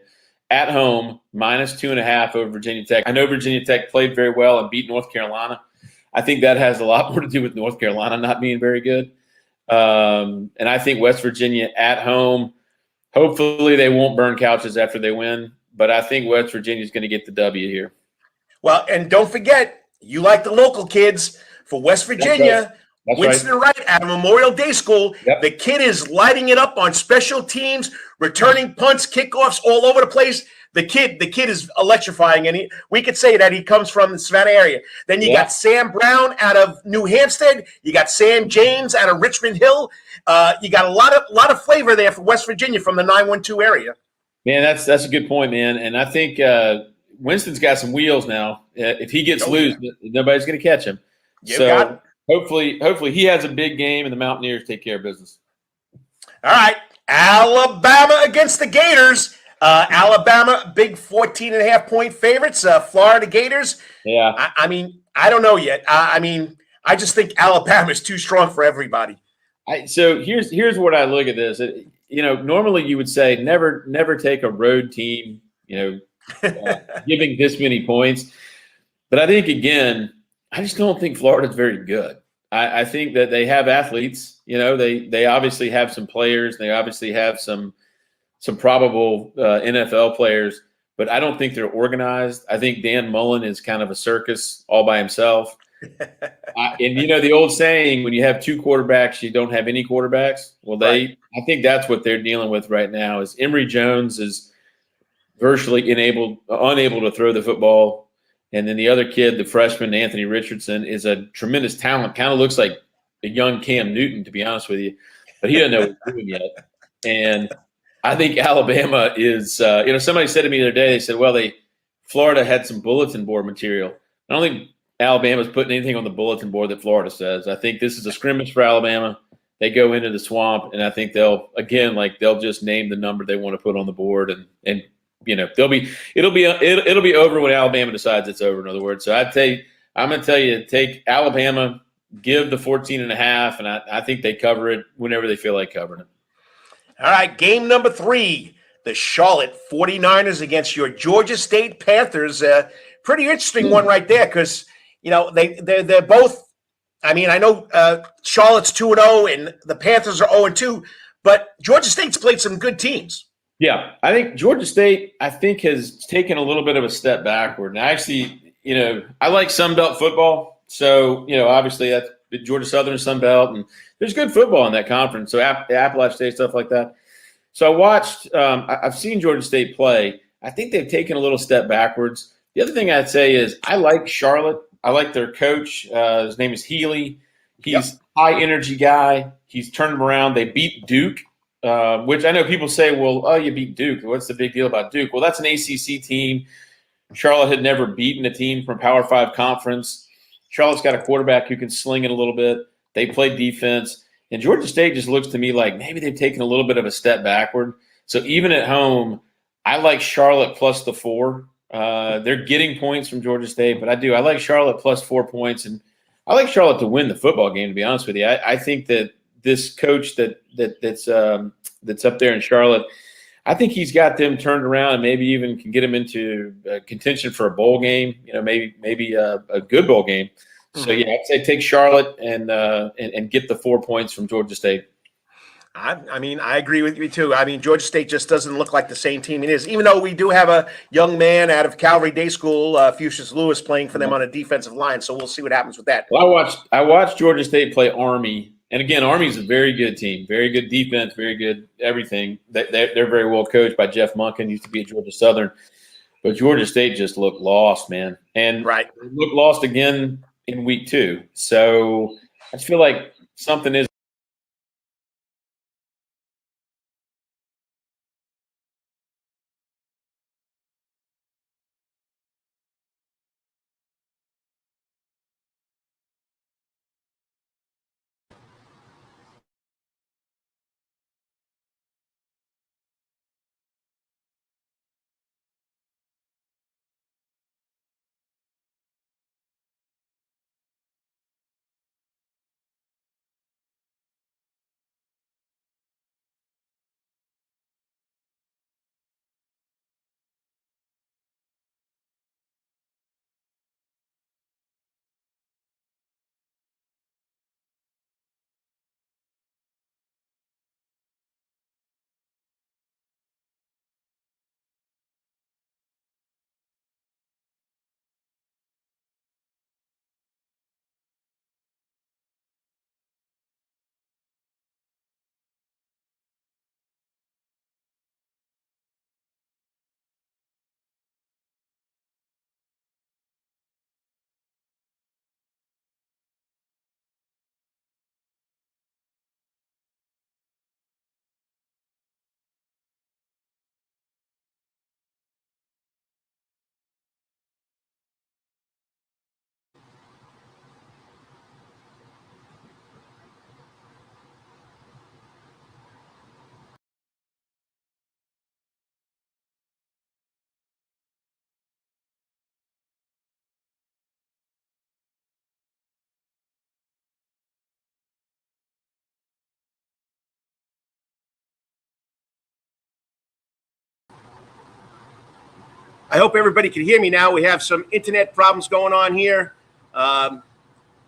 at home -2.5 over Virginia Tech. I know Virginia Tech played very well and beat North Carolina. I think that has a lot more to do with North Carolina not being very good. And I think West Virginia at home, hopefully they won't burn couches after they win, but I think West Virginia is going to get the W here. Well, and don't forget, you like the local kids for West Virginia. That's Winston Wright at Memorial Day School. Yep. The kid is lighting it up on special teams, returning punts, kickoffs all over the place. The kid is electrifying, and we could say that he comes from the Savannah area. Then you got Sam Brown out of New Hampstead. You got Sam James out of Richmond Hill. You got a lot of flavor there for West Virginia from the 912 area. Man, that's a good point, man. And I think Winston's got some wheels now. If he gets loose, nobody's going to catch him. So hopefully he has a big game, and the Mountaineers take care of business. All right, Alabama against the Gators. Alabama, big 14.5-point favorites. Florida Gators. Yeah. I mean, I don't know yet. I just think Alabama is too strong for everybody. So here's what I look at this. Normally you would say never take a road team, giving this many points. But I think, again, I just don't think Florida's very good. I think that they have athletes. They obviously have some players. They obviously have some probable NFL players, but I don't think they're organized. I think Dan Mullen is kind of a circus all by himself. And the old saying, when you have 2 quarterbacks, you don't have any quarterbacks. Well, I think that's what they're dealing with right now. Is Emory Jones is virtually unable to throw the football, and then the other kid, the freshman Anthony Richardson, is a tremendous talent. Kind of looks like a young Cam Newton, to be honest with you, but he doesn't know what he's doing yet. And I think Alabama is, somebody said to me the other day, they said, well, Florida had some bulletin board material. I don't think Alabama's putting anything on the bulletin board that Florida says. I think this is a scrimmage for Alabama. They go into the swamp, and I think they'll just name the number they want to put on the board, and it'll be over when Alabama decides it's over. In other words, so I'm going to tell you, take Alabama, give the 14.5, and I think they cover it whenever they feel like covering it. All right, game number 3, the Charlotte 49ers against your Georgia State Panthers. Pretty interesting one right there because, they're both – I mean, I know Charlotte's 2-0 and the Panthers are 0-2, but Georgia State's played some good teams. Yeah, I think Georgia State, has taken a little bit of a step backward. And actually, I like Sun Belt football. So, obviously that's Georgia Southern, Sun Belt, and there's good football in that conference. So Appalachian State, stuff like that. So I watched, I've seen Georgia State play. I think they've taken a little step backwards. The other thing I'd say is I like Charlotte. I like their coach. His name is Healy. He's a high energy guy. He's turned them around. They beat Duke. Which I know people say, well, oh, you beat Duke. What's the big deal about Duke? Well, that's an ACC team. Charlotte had never beaten a team from Power 5 conference. Charlotte's got a quarterback who can sling it a little bit. They play defense. And Georgia State just looks to me like maybe they've taken a little bit of a step backward. So even at home, I like Charlotte plus the 4. They're getting points from Georgia State, but I like Charlotte plus 4 points. And I like Charlotte to win the football game, to be honest with you. I think that this coach that's up there in Charlotte, I think he's got them turned around and maybe even can get them into contention for a bowl game. Maybe a good bowl game. Mm-hmm. So yeah, I'd say take Charlotte and get the 4 points from Georgia State. I mean, I agree with you too. I mean, Georgia State just doesn't look like the same team it is, even though we do have a young man out of Calvary Day School, Fuchsius Lewis, playing for them on a defensive line. So we'll see what happens with that. Well, I watched Georgia State play Army. And again, Army's a very good team, very good defense, very good everything. They're very well coached by Jeff Monken, used to be at Georgia Southern. But Georgia State just looked lost, man. And looked lost again in week 2. So I just feel like something is. I hope everybody can hear me now. We have some internet problems going on here. Mr.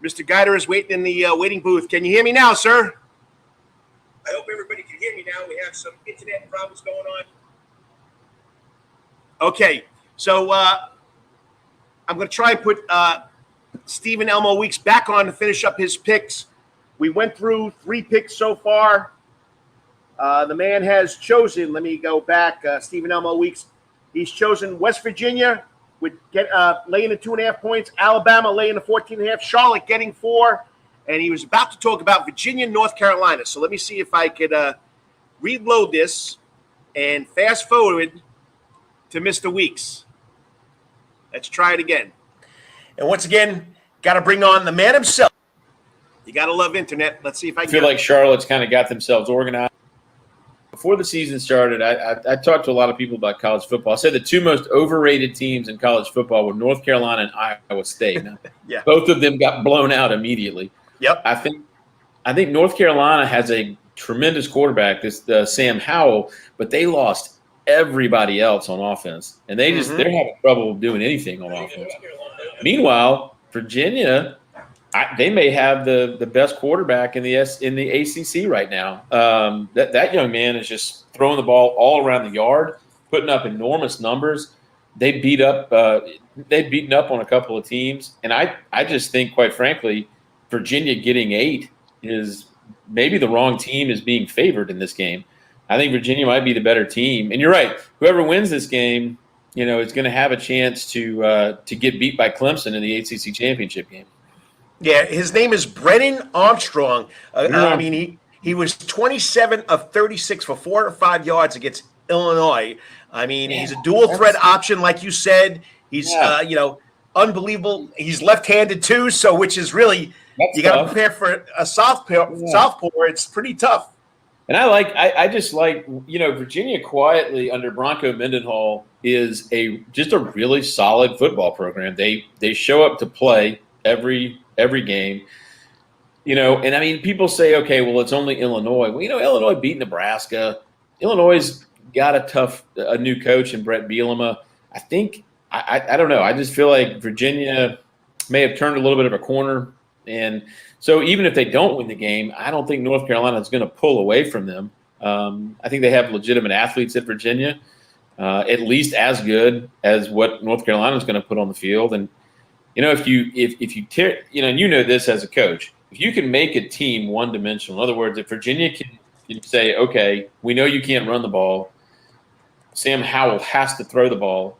Guidera is waiting in the waiting booth. Can you hear me now, sir? I hope everybody can hear me now. We have some internet problems going on. Okay, so I'm going to try and put Stephen Elmo Weeks back on to finish up his picks. We went through 3 picks so far. The man has chosen, let me go back, Stephen Elmo Weeks. He's chosen West Virginia with laying the 2.5 points, Alabama laying the 14.5, Charlotte getting 4, and he was about to talk about Virginia, North Carolina. So let me see if I could reload this and fast forward to Mr. Weeks. Let's try it again. And once again, got to bring on the man himself. You got to love internet. Let's see if I can. I feel like Charlotte's kind of got themselves organized. Before the season started, I talked to a lot of people about college football. I said the 2 most overrated teams in college football were North Carolina and Iowa State. Yeah. Both of them got blown out immediately. Yep. I think North Carolina has a tremendous quarterback, this Sam Howell, but they lost everybody else on offense, and they're having trouble doing anything on offense. Meanwhile, Virginia, they may have the best quarterback in the ACC right now. That young man is just throwing the ball all around the yard, putting up enormous numbers. They've beaten up on a couple of teams, and I just think, quite frankly, Virginia getting 8 is maybe the wrong team is being favored in this game. I think Virginia might be the better team, and you're right. Whoever wins this game, is going to have a chance to get beat by Clemson in the ACC championship game. Yeah, his name is Brennan Armstrong. He was 27 of 36 for 405 yards against Illinois. He's a dual threat option, like you said. He's unbelievable. He's left-handed too, so which is really you got to prepare for a southpaw. It's pretty tough. And I just like Virginia quietly under Bronco Mendenhall is just a really solid football program. They show up to play every game. And people say, okay, well, it's only Illinois. Well, Illinois beat Nebraska. Illinois got a new coach in Brett Bielema. I think I don't know. I just feel like Virginia may have turned a little bit of a corner. And so even if they don't win the game, I don't think North Carolina is going to pull away from them. I think they have legitimate athletes at Virginia, at least as good as what North Carolina is going to put on the field. And, if you tear, and this as a coach, if you can make a team one-dimensional, in other words, if Virginia can say, okay, we know you can't run the ball, Sam Howell has to throw the ball,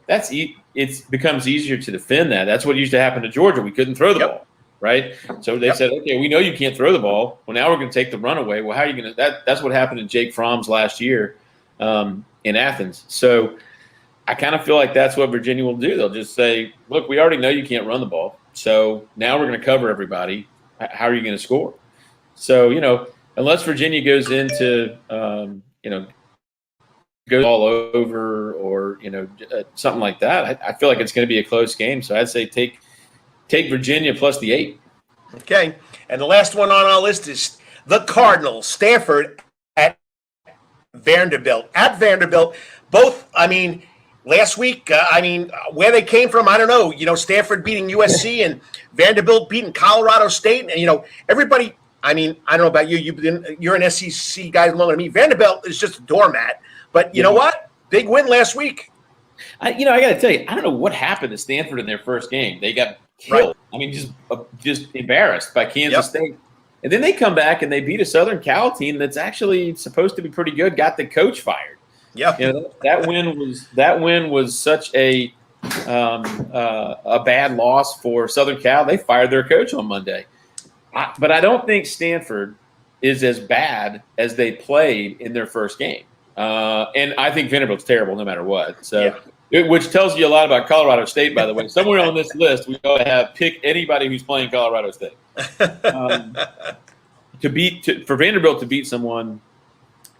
it becomes easier to defend that. That's what used to happen to Georgia. We couldn't throw the ball. Right. So they said, okay, we know you can't throw the ball. Well, now we're going to take the run away. Well, how are you going to that's what happened to Jake Fromm's last year in Athens. So I kind of feel like that's what Virginia will do. They'll just say, look, we already know you can't run the ball. So now we're going to cover everybody. How are you going to score? So, unless Virginia goes into, goes all over or, something like that, I feel like it's going to be a close game. So I'd say take Virginia plus the 8. Okay. And the last one on our list is the Cardinals, Stanford at Vanderbilt. At Vanderbilt, both, last week, where they came from, I don't know. Stanford beating USC and Vanderbilt beating Colorado State. And, everybody, I don't know about you. You're an SEC guy longer than me. Vanderbilt is just a doormat. But you know what? Big win last week. I got to tell you, I don't know what happened to Stanford in their first game. They got killed. Right. Just embarrassed by Kansas State. And then they come back and they beat a Southern Cal team that's actually supposed to be pretty good, got the coach fired. Yeah. That win was such a bad loss for Southern Cal. They fired their coach on Monday. But I don't think Stanford is as bad as they played in their first game. And I think Vanderbilt's terrible no matter what. So, which tells you a lot about Colorado State, by the way. Somewhere on this list, we ought to have pick anybody who's playing Colorado State. For Vanderbilt to beat someone,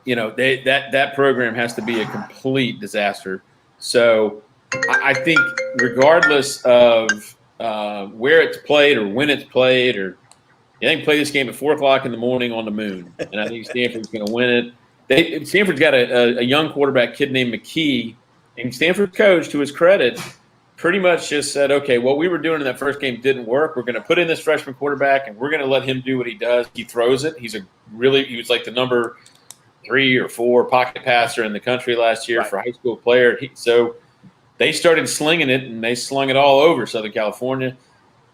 that program has to be a complete disaster. So I think regardless of where it's played or when it's played, or they can play this game at 4:00 in the morning on the moon, and I think Stanford's going to win it. Stanford's got a young quarterback kid named McKee, and Stanford's coach, to his credit, pretty much just said, okay, what we were doing in that first game didn't work. We're going to put in this freshman quarterback, and we're going to let him do what he does. He throws it. He was like the number 3 or 4 pocket passer in the country last year for a high school player. So they started slinging it, and they slung it all over Southern California.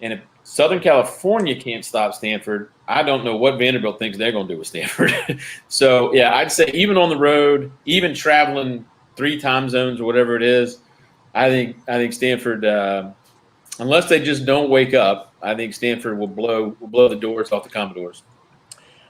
And if Southern California can't stop Stanford, I don't know what Vanderbilt thinks they're going to do with Stanford. So, yeah, I'd say even on the road, even traveling 3 time zones or whatever it is, I think Stanford, unless they just don't wake up, I think Stanford will blow the doors off the Commodores.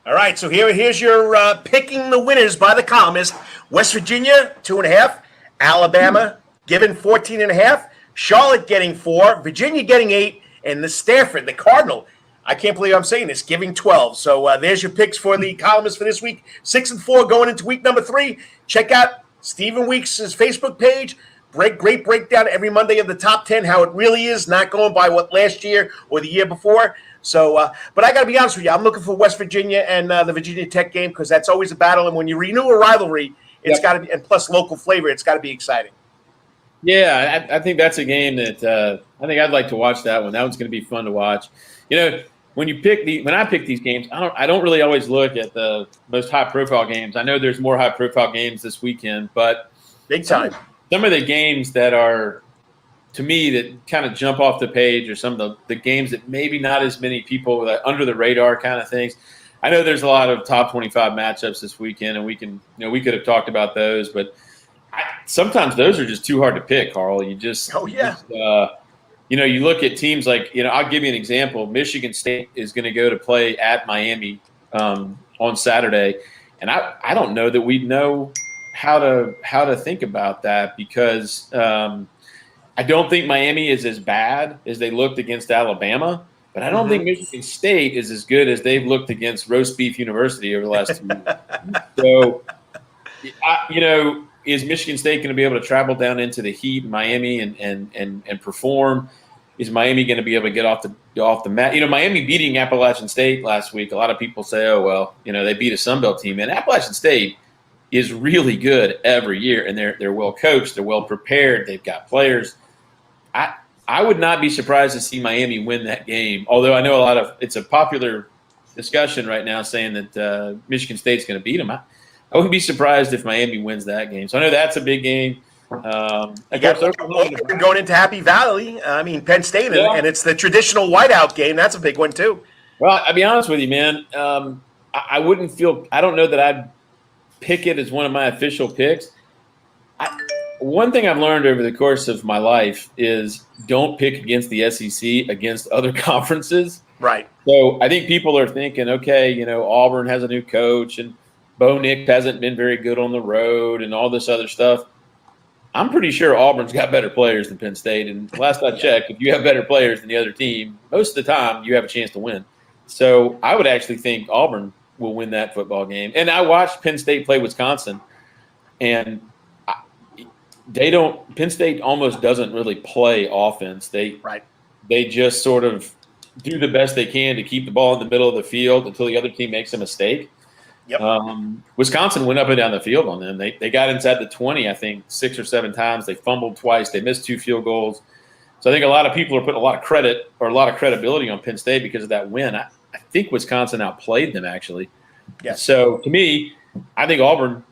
All right, so here's your picking the winners by the Columnist. West Virginia, 2.5. Alabama, given 14.5. Charlotte getting 4. Virginia getting 8. And the Stanford, the Cardinal, I can't believe I'm saying this, giving 12. So there's your picks for the Columnist for this week. 6-4 going into week number 3. Check out Stephen Weeks' Facebook page. Great breakdown every Monday of the top 10, how it really is, not going by what last year or the year before. So, but I got to be honest with you, I'm looking for West Virginia and the Virginia Tech game because that's always a battle. And when you renew a rivalry, it's got to be, and plus local flavor, it's got to be exciting. Yeah, I think that's a game that I think I'd like to watch that one. That one's going to be fun to watch. when I pick these games, I don't really always look at the most high profile games. I know there's more high profile games this weekend, but Big time. Some of the games that are, to me, that kind of jump off the page, or some of the games that maybe not as many people that under the radar kind of things. I know there's a lot of top 25 matchups this weekend, and we could have talked about those, but sometimes those are just too hard to pick, Carl. You just, you look at teams like, I'll give you an example. Michigan State is going to go to play at Miami on Saturday, and I don't know that we know how to think about that, because I don't think Miami is as bad as they looked against Alabama, but I don't think Michigan State is as good as they've looked against Roast Beef University over the last 2 years. So, is Michigan State going to be able to travel down into the heat in Miami and perform? Is Miami going to be able to get off the mat? Miami beating Appalachian State last week. A lot of people say, "Oh well, they beat a Sun Belt team." And Appalachian State is really good every year, and they're well coached, they're well prepared, they've got players. I would not be surprised to see Miami win that game. Although I know it's a popular discussion right now saying that Michigan State's going to beat them. I wouldn't be surprised if Miami wins that game. So I know that's a big game. Going into Happy Valley, Penn State, and it's the traditional whiteout game. That's a big one too. Well, I'll be honest with you, man. I don't know that I'd pick it as one of my official picks. One thing I've learned over the course of my life is don't pick against the SEC against other conferences. Right. So I think people are thinking, okay, Auburn has a new coach and Bo Nix hasn't been very good on the road and all this other stuff. I'm pretty sure Auburn's got better players than Penn State. And last I checked, if you have better players than the other team, most of the time you have a chance to win. So I would actually think Auburn will win that football game. And I watched Penn State play Wisconsin, and Penn State almost doesn't really play offense. They just sort of do the best they can to keep the ball in the middle of the field until the other team makes a mistake. Yep. Wisconsin went up and down the field on them. They got inside the 20, I think, 6 or 7 times. They fumbled twice. They missed 2 field goals. So I think a lot of people are putting a lot of credit or a lot of credibility on Penn State because of that win. I think Wisconsin outplayed them, actually. Yes. So to me, I think Auburn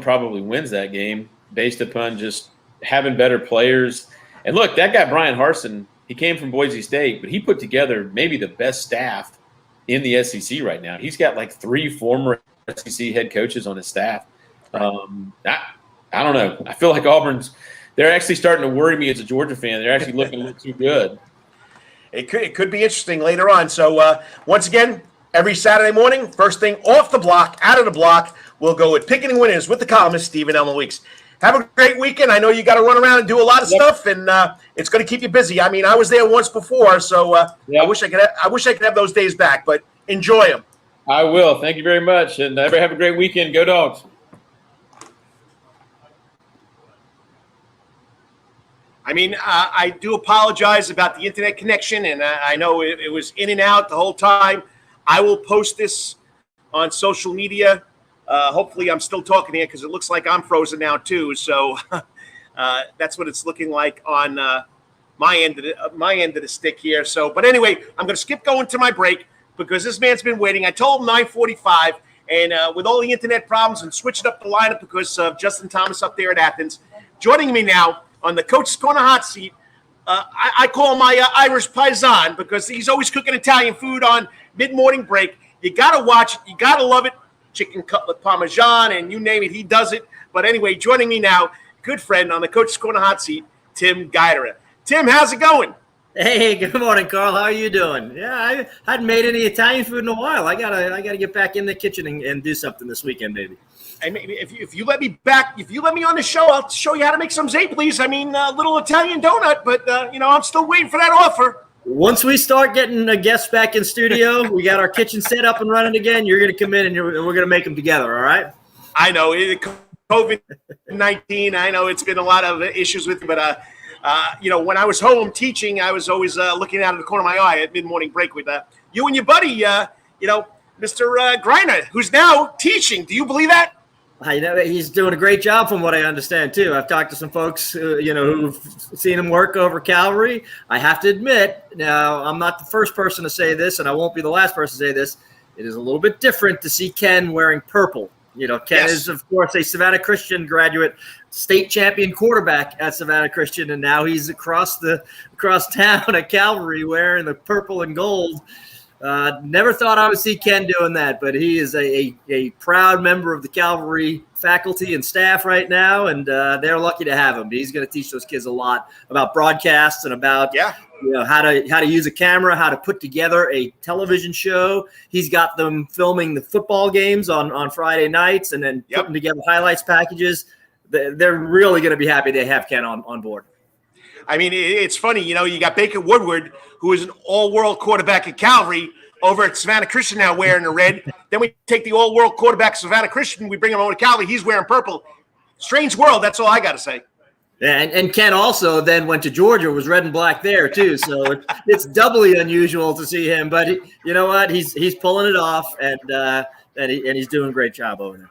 probably wins that game based upon just having better players. And look, that guy Brian Harsin, he came from Boise State, but he put together maybe the best staff in the SEC right now. He's got like 3 former SEC head coaches on his staff. I don't know. I feel like they're actually starting to worry me as a Georgia fan. They're actually looking a little too good. It could be interesting later on. So once again, every Saturday morning, first thing off the block, out of the block, we'll go with picking winners with the columnist, Stephen Elmo Weeks. Have a great weekend. I know you got to run around and do a lot of stuff, and it's going to keep you busy. I was there once before, so I wish I could have those days back. But enjoy them. I will. Thank you very much, and everybody have a great weekend. Go Dogs. I do apologize about the internet connection, and I know it was in and out the whole time. I will post this on social media. Hopefully I'm still talking here because it looks like I'm frozen now too. So that's what it's looking like on my end of the stick here. So, but anyway, I'm going to skip going to my break because this man's been waiting. I told him 9:45, and with all the internet problems and switching up the lineup because of Justin Thomas up there at Athens, joining me now on the Coach's Corner hot seat. I call him my Irish paisan because he's always cooking Italian food on mid-morning break. You got to watch it. You got to love it. Chicken cutlet parmesan, and you name it, he does it. But anyway, joining me now, good friend on the Coach's Corner hot seat, Tim Guidera. Tim, how's it going? Hey, good morning, Carl. How are you doing? Yeah, I hadn't made any Italian food in a while. I gotta get back in the kitchen and do something this weekend, baby. And if you let me on the show, I'll show you how to make some zablis. A little Italian donut, but I'm still waiting for that offer. Once we start getting the guests back in studio, we got our kitchen set up and running again. You're going to come in and we're going to make them together. All right. I know COVID-19. I know it's been a lot of issues with, but when I was home teaching, I was always looking out of the corner of my eye at mid-morning break with you and your buddy, Mr. Greiner, who's now teaching. Do you believe that? I know he's doing a great job from what I understand too. I've talked to some folks, who've seen him work over Calvary. I have to admit, now I'm not the first person to say this, and I won't be the last person to say this. It is a little bit different to see Ken wearing purple. Ken is, of course, a Savannah Christian graduate, state champion quarterback at Savannah Christian, and now he's across town at Calvary wearing the purple and gold. Never thought I would see Ken doing that, but he is a proud member of the Calvary faculty and staff right now, and they're lucky to have him. He's going to teach those kids a lot about broadcasts and about how to use a camera, how to put together a television show. He's got them filming the football games on Friday nights and then putting together highlights packages. They're really going to be happy they have Ken on board. I mean, it's funny, you got Baker Woodward, who is an all-world quarterback at Calvary, over at Savannah Christian now wearing the red. Then we take the all-world quarterback Savannah Christian, we bring him over to Calvary, he's wearing purple. Strange world, that's all I got to say. Yeah, and Ken also then went to Georgia, was red and black there too, so it's doubly unusual to see him. But you know what? He's pulling it off, and he's doing a great job over there.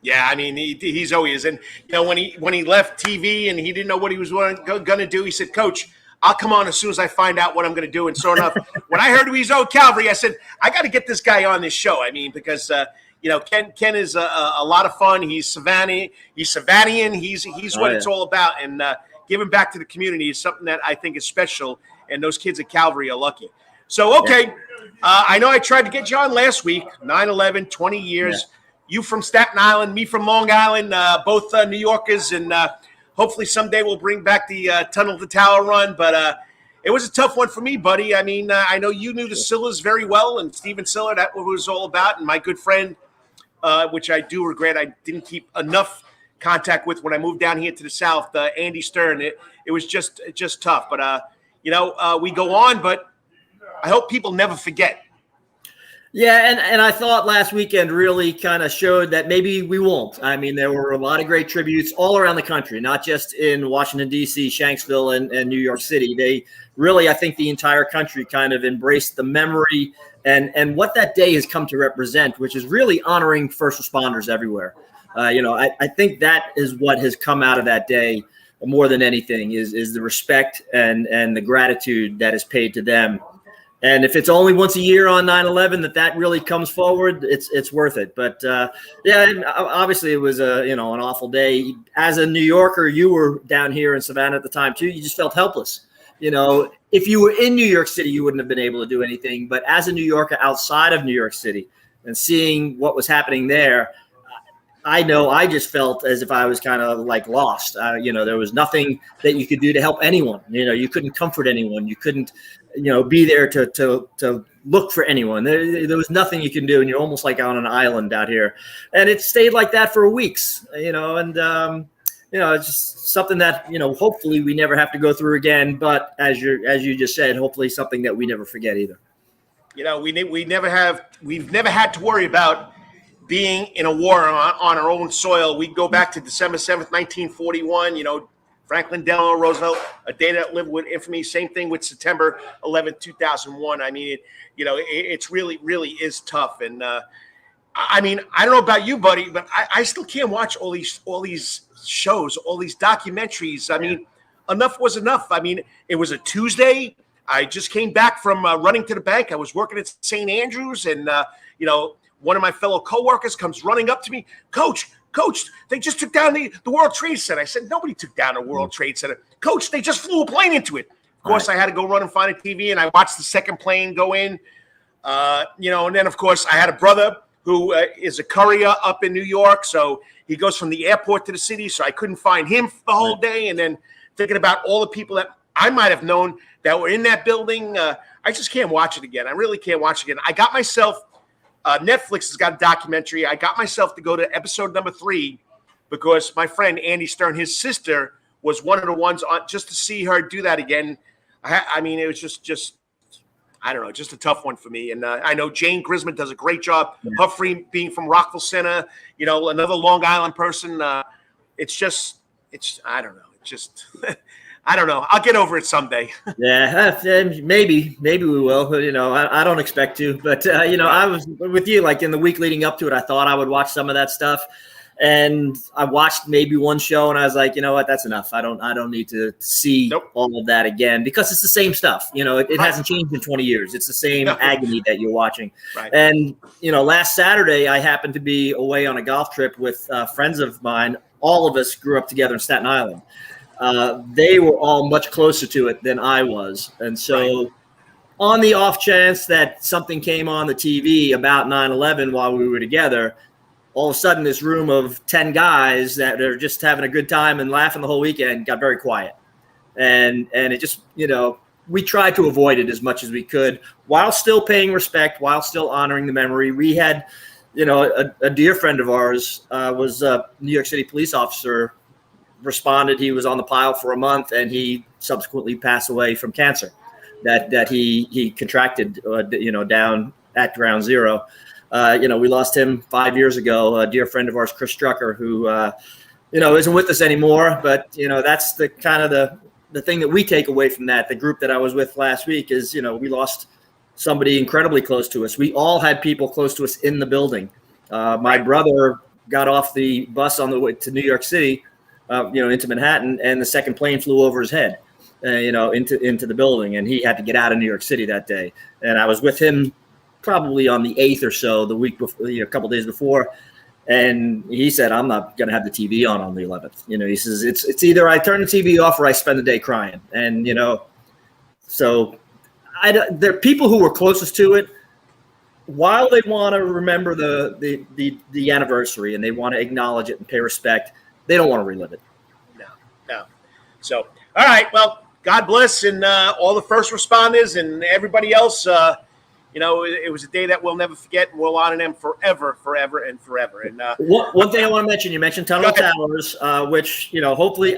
Yeah, I mean, he's always, and when he left TV and he didn't know what he was going to do, he said, "Coach, I'll come on as soon as I find out what I'm going to do." And sure enough, when I heard he was on Calvary, I said, "I got to get this guy on this show." I mean, because Ken is a lot of fun. He's Savannah, he's Savannian. He's what it's all about, and giving back to the community is something that I think is special. And those kids at Calvary are lucky. So okay, I know I tried to get you on last week. 9/11, 20 years. Yeah. You from Staten Island, me from Long Island, both New Yorkers, and hopefully someday we'll bring back the Tunnel to Tower run. But it was a tough one for me, buddy. I mean, I know you knew the Sillas very well, and Steven Siller, that's what it was all about. And my good friend, which I do regret, I didn't keep enough contact with when I moved down here to the South, Andy Stern. It was just tough. But, we go on, but I hope people never forget. Yeah, and I thought last weekend really kind of showed that maybe we won't. I mean, there were a lot of great tributes all around the country, not just in Washington, D.C., Shanksville, and New York City. They really, I think the entire country kind of embraced the memory and what that day has come to represent, which is really honoring first responders everywhere. I think that is what has come out of that day more than anything is the respect and the gratitude that is paid to them. And if it's only once a year on 9/11 that really comes forward, it's worth it. But obviously it was an awful day. As a New Yorker, you were down here in Savannah at the time too. You just felt helpless. If you were in New York City, you wouldn't have been able to do anything. But as a New Yorker outside of New York City and seeing what was happening there, I know I just felt as if I was kind of like lost. There was nothing that you could do to help anyone. You couldn't comfort anyone. You couldn't, be there to look for anyone. There was nothing you can do, and you're almost like on an island out here. And it stayed like that for weeks. It's just something that hopefully we never have to go through again. But as you just said, hopefully something that we never forget either. We've never had to worry about being in a war on our own soil. We go back to December 7th, 1941, Franklin Delano Roosevelt, a day that lived with infamy. Same thing with September 11th, 2001. I mean, it's really, really is tough. And I don't know about you, buddy, but I still can't watch all these shows, all these documentaries. I mean, enough was enough. I mean, it was a Tuesday. I just came back from running to the bank. I was working at St. Andrews, and one of my fellow coworkers comes running up to me, Coach, they just took down the World Trade Center. I said, nobody took down the World Trade Center. Coach, they just flew a plane into it. Of course, I had to go run and find a TV, and I watched the second plane go in. And then, of course, I had a brother who is a courier up in New York, so he goes from the airport to the city, so I couldn't find him the whole day. And then thinking about all the people that I might have known that were in that building, I just can't watch it again. I really can't watch it again. I got myself Netflix has got a documentary. I got myself to go to episode number 3 because my friend Andy Stern, his sister, was one of the ones on just to see her do that again. I mean, it was just I don't know, just a tough one for me. And I know Jane Grisman does a great job. Humphrey being from Rockville Center, another Long Island person. It's I don't know. It's just I don't know. I'll get over it someday. Yeah, maybe we will. I don't expect to, but I was with you. Like in the week leading up to it, I thought I would watch some of that stuff, And I watched maybe one show, and I was like, you know what, that's enough. I don't need to see all of that again, because it's the same stuff. It hasn't changed in 20 years. It's the same agony that you're watching. Right. And last Saturday, I happened to be away on a golf trip with friends of mine. All of us grew up together in Staten Island. They were all much closer to it than I was, and so on the off chance that something came on the TV about 9/11 while we were together, all of a sudden this room of 10 guys that are just having a good time and laughing the whole weekend got very quiet. And it just, we tried to avoid it as much as we could while still paying respect, while still honoring the memory. We had, a dear friend of ours was a New York City police officer, responded. He was on the pile for a month, and he subsequently passed away from cancer that he contracted, down at Ground Zero. We lost him 5 years ago. A dear friend of ours, Chris Strucker, who, isn't with us anymore. But, that's the kind of the thing that we take away from that. The group that I was with last week is, we lost somebody incredibly close to us. We all had people close to us in the building. My brother got off the bus on the way to New York City, into Manhattan, and the second plane flew over his head, into the building. And he had to get out of New York City that day. And I was with him probably on the 8th or so, the week before, a couple of days before. And he said, I'm not going to have the TV on the 11th. He says, it's either I turn the TV off or I spend the day crying. And, so there are people who were closest to it. While they want to remember the anniversary and they want to acknowledge it and pay respect, they don't want to relive it. No. So, all right. Well, God bless and all the first responders and everybody else. It was a day that we'll never forget, and we'll honor them forever. And one thing I want to mention, you mentioned Tunnel Towers, which, hopefully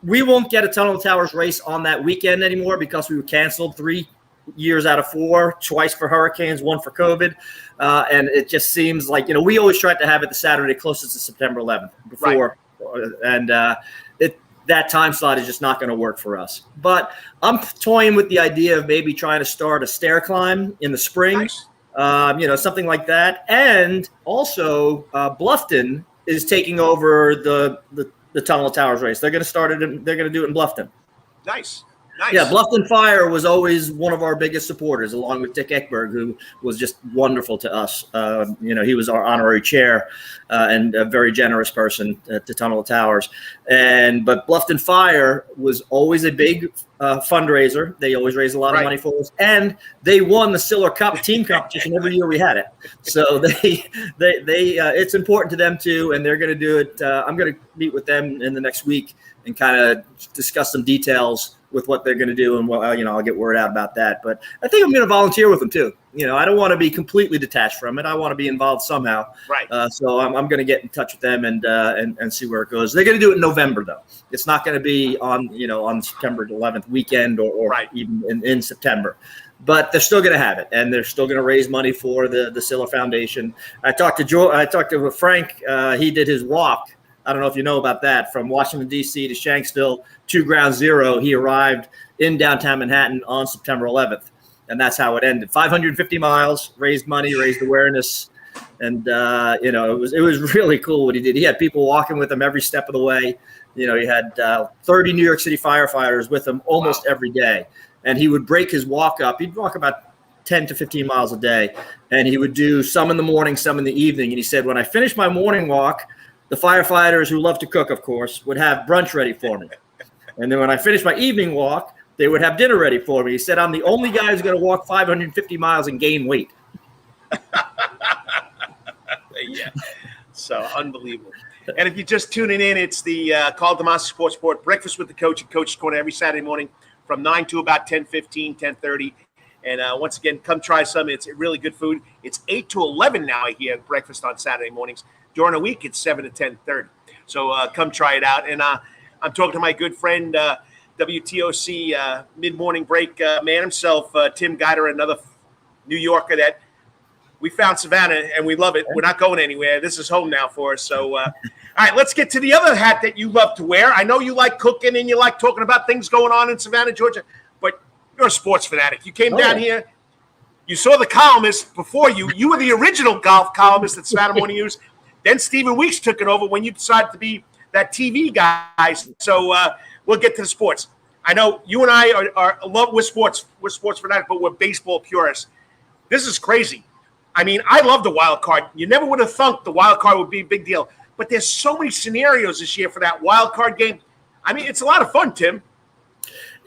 we won't get a Tunnel Towers race on that weekend anymore because we were canceled 3 years out of 4, twice for hurricanes, 1 for COVID. And it just seems like, we always tried to have it the Saturday closest to September 11th before. Right. And that time slot is just not going to work for us. But I'm toying with the idea of maybe trying to start a stair climb in the spring, nice. Something like that. And also Bluffton is taking over the Tunnel Towers race. They're going to start it. They're going to do it in Bluffton. Nice. Yeah, Bluffton Fire was always one of our biggest supporters, along with Dick Ekberg, who was just wonderful to us. He was our honorary chair and a very generous person to Tunnel Towers. But Bluffton Fire was always a big fundraiser. They always raised a lot of money for us, and they won the Siller Cup team competition every year we had it. So they it's important to them too, and they're going to do it. I'm going to meet with them in the next week and kind of discuss some details with what they're going to do, and I'll get word out about that. But I think I'm going to volunteer with them too. I don't want to be completely detached from it. I want to be involved somehow. Right. So I'm going to get in touch with them and see where it goes. They're going to do it in November though. It's not going to be on September 11th weekend or even in September. But they're still going to have it, and they're still going to raise money for the Siller Foundation. I talked to Frank. He did his walk. I don't know if you know about that, from Washington, D.C. to Shanksville to Ground Zero. He arrived in downtown Manhattan on September 11th, and that's how it ended. 550 miles, raised money, raised awareness, and it was really cool what he did. He had people walking with him every step of the way. He had 30 New York City firefighters with him almost every day, and he would break his walk up. He'd walk about 10 to 15 miles a day, and he would do some in the morning, some in the evening. And he said, when I finished my morning walk, the firefighters, who love to cook, of course, would have brunch ready for me. And then when I finished my evening walk, they would have dinner ready for me. He said, I'm the only guy who's going to walk 550 miles and gain weight. Yeah. So unbelievable. And if you're just tuning in, it's the Karl DeMasi Sports Report, Breakfast with the Coach at Coach's Corner every Saturday morning from 9 to about 10:15, 10:30. And once again, come try some. It's really good food. It's 8 to 11 now here at breakfast on Saturday mornings. During the week, it's 7 to 10:30. So come try it out. And I'm talking to my good friend, WTOC mid-morning break man himself, Tim Guidera, another New Yorker that we found Savannah, and we love it. We're not going anywhere. This is home now for us. So, all right, let's get to the other hat that you love to wear. I know you like cooking and you like talking about things going on in Savannah, Georgia, but you're a sports fanatic. You came down here. You saw the columnist before you. You were the original golf columnist that Savannah Morning News. Then Stephen Weeks took it over when you decided to be that TV guy. So we'll get to the sports. I know you and I are love with sports. We're sports fanatics, but we're baseball purists. This is crazy. I mean, I love the wild card. You never would have thought the wild card would be a big deal. But there's so many scenarios this year for that wild card game. I mean, it's a lot of fun, Tim.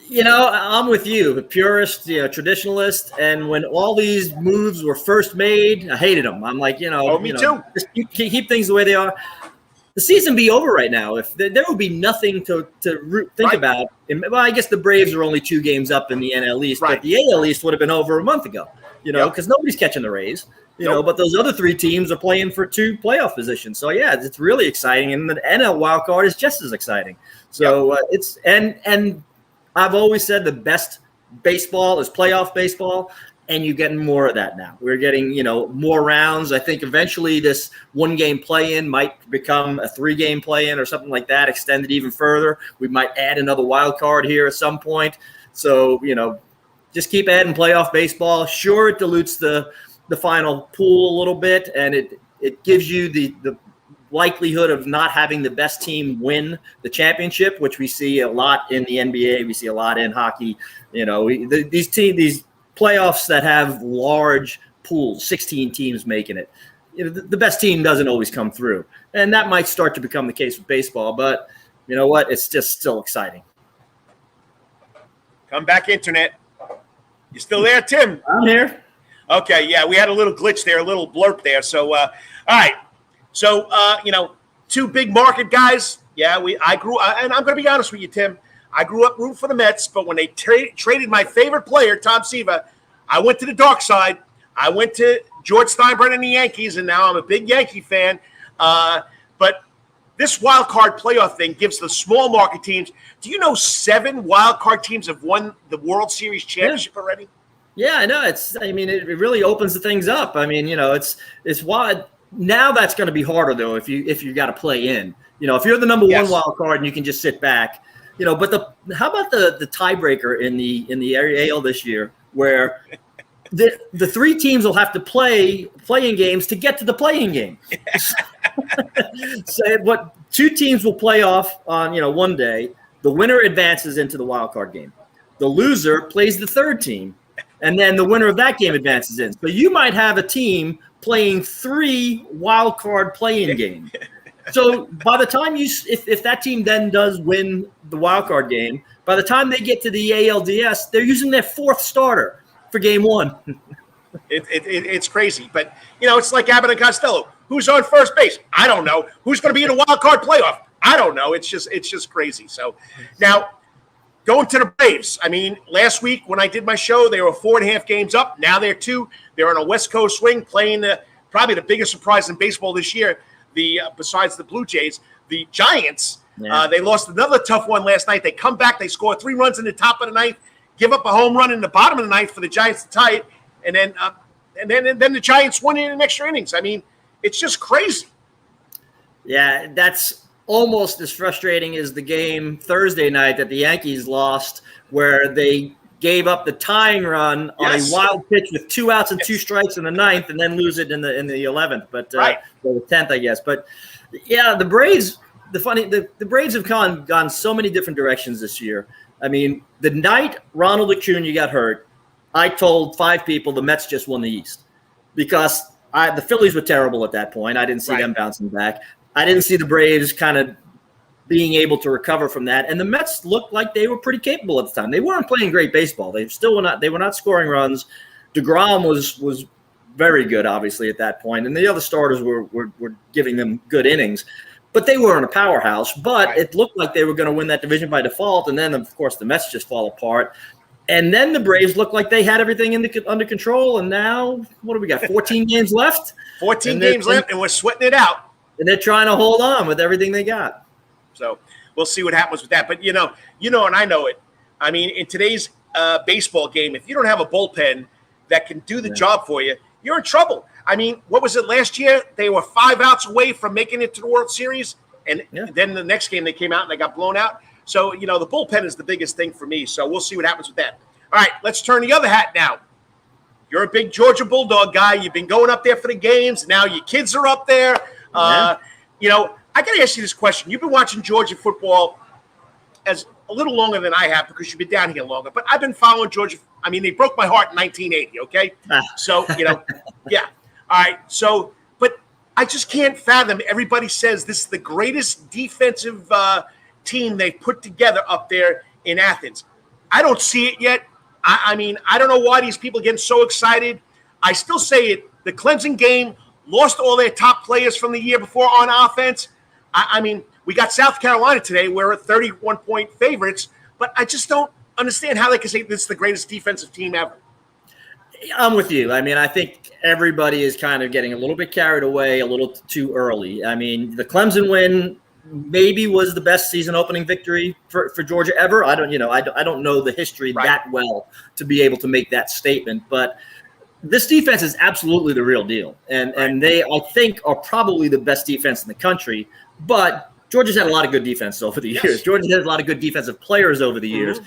You know, I'm with you, a purist, traditionalist. And when all these moves were first made, I hated them. I'm like, me too. Just keep things the way they are. The season be over right now. If there would be nothing to think about. Well, I guess the Braves are only 2 games up in the NL East, but the AL East would have been over a month ago. Because nobody's catching the Rays. But those other 3 teams are playing for 2 playoff positions. So yeah, it's really exciting, and the NL wild card is just as exciting. So it's and I've always said the best baseball is playoff baseball, and you're getting more of that now. We're getting more rounds. I think eventually this 1-game play-in might become a 3-game play-in or something like that, extended even further. We might add another wild card here at some point. So just keep adding playoff baseball. Sure, it dilutes the final pool a little bit, and it gives you the likelihood of not having the best team win the championship, which we see a lot in the NBA. We see a lot in hockey. These playoffs that have large pools, 16 teams making it. The best team doesn't always come through, and that might start to become the case with baseball. But you know what? It's just still exciting. Come back, internet. You still there, Tim? I'm here. Okay, yeah, we had a little glitch there, a little blurb there. So, all right. So, 2 big market guys. Yeah, I grew and I'm going to be honest with you, Tim. I grew up rooting for the Mets, but when they traded my favorite player, Tom Seaver, I went to the dark side. I went to George Steinbrenner and the Yankees, and now I'm a big Yankee fan. But this wild card playoff thing gives the small market teams. Do you know 7 wild card teams have won the World Series championship already? Yeah, I know. It really opens the things up. I mean, it's why now that's going to be harder though if you got to play in. If you're the number 1 wild card and you can just sit back, But how about the tiebreaker in the AL this year, where the 3 teams will have to play playing games to get to the playing game. So what 2 teams will play off on one day. The winner advances into the wild card game. The loser plays the 3rd team, and then the winner of that game advances in. So you might have a team playing 3 wild card playing games. So by the time if that team then does win the wild card game, by the time they get to the ALDS, they're using their 4th starter for game 1. It's crazy, but it's like Abbott and Costello. Who's on first base? I don't know. Who's going to be in a wild card playoff? I don't know. It's just crazy. So now going to the Braves. I mean, last week when I did my show, they were 4.5 games up. Now they're 2. They're on a West Coast swing, playing probably the biggest surprise in baseball this year. Besides the Blue Jays, the Giants. Yeah. They lost another tough one last night. They come back. They score 3 runs in the top of the 9th, give up a home run in the bottom of the 9th for the Giants to tie it, and then the Giants won in extra innings. I mean, it's just crazy. Yeah, that's almost as frustrating as the game Thursday night that the Yankees lost, where they gave up the tying run on a wild pitch with 2 outs and 2 strikes in the 9th, and then lose it in the 11th, but the 10th, I guess. But yeah, the Braves. The Braves have gone so many different directions this year. I mean, the night Ronald Acuna got hurt, I told 5 people the Mets just won the East because the Phillies were terrible at that point. I didn't see them bouncing back. I didn't see the Braves kind of being able to recover from that. And the Mets looked like they were pretty capable at the time. They weren't playing great baseball. They still were not. They were not scoring runs. DeGrom was very good, obviously, at that point, and the other starters were giving them good innings. But they weren't a powerhouse. But it looked like they were going to win that division by default. And then, of course, the Mets just fall apart. And then the Braves looked like they had everything under control. And now, what do we got? 14 games left? 14 games left, and we're sweating it out. And they're trying to hold on with everything they got. So we'll see what happens with that. But, and I know it. I mean, in today's baseball game, if you don't have a bullpen that can do the job for you, you're in trouble. I mean, what was it last year? They were 5 outs away from making it to the World Series. And then the next game they came out and they got blown out. So, the bullpen is the biggest thing for me. So we'll see what happens with that. All right, let's turn the other hat now. You're a big Georgia Bulldog guy. You've been going up there for the games. Now your kids are up there. You know, I got to ask you this question. You've been watching Georgia football as a little longer than I have because you've been down here longer. But I've been following Georgia. I mean, they broke my heart in 1980, okay? So, you know, yeah. All right. So, but I just can't fathom. Everybody says this is the greatest defensive team they've put together up there in Athens. I don't see it yet. I mean, I don't know why these people are getting so excited. I still say it. The Clemson game lost all their top players from the year before on offense. I mean, we got South Carolina today. We're 31-point favorites, but I just don't understand how they can say this is the greatest defensive team ever. I'm with you. I mean, I think everybody is kind of getting a little bit carried away a little too early. I mean, the Clemson win maybe was the best season opening victory for Georgia ever. I don't know the history that well to be able to make that statement, but this defense is absolutely the real deal. And they, I think, are probably the best defense in the country, but Georgia's had a lot of good defense over the years. Georgia's had a lot of good defensive players over the years.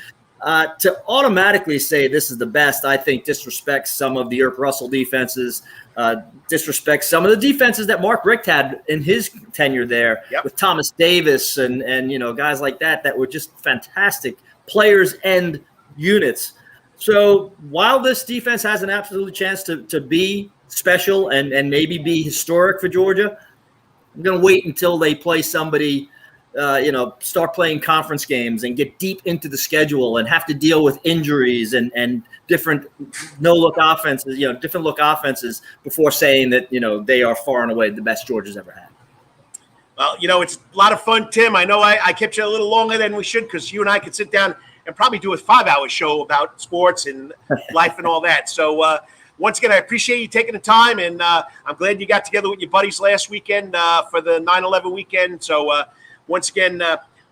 To automatically say this is the best, I think disrespects some of the Irk Russell defenses, disrespects some of the defenses that Mark Richt had in his tenure there with Thomas Davis and you know, guys like that were just fantastic players and units. So while this defense has an absolute chance to be special and maybe be historic for Georgia, I'm going to wait until they play somebody, start playing conference games and get deep into the schedule and have to deal with injuries and different no-look offenses, different look offenses before saying that, they are far and away the best Georgia's ever had. Well, it's a lot of fun, Tim. I know I kept you a little longer than we should because you and I could sit down and probably do a 5-hour show about sports and life and all that. So, once again, I appreciate you taking the time, and I'm glad you got together with your buddies last weekend for the 9/11 weekend. So, once again,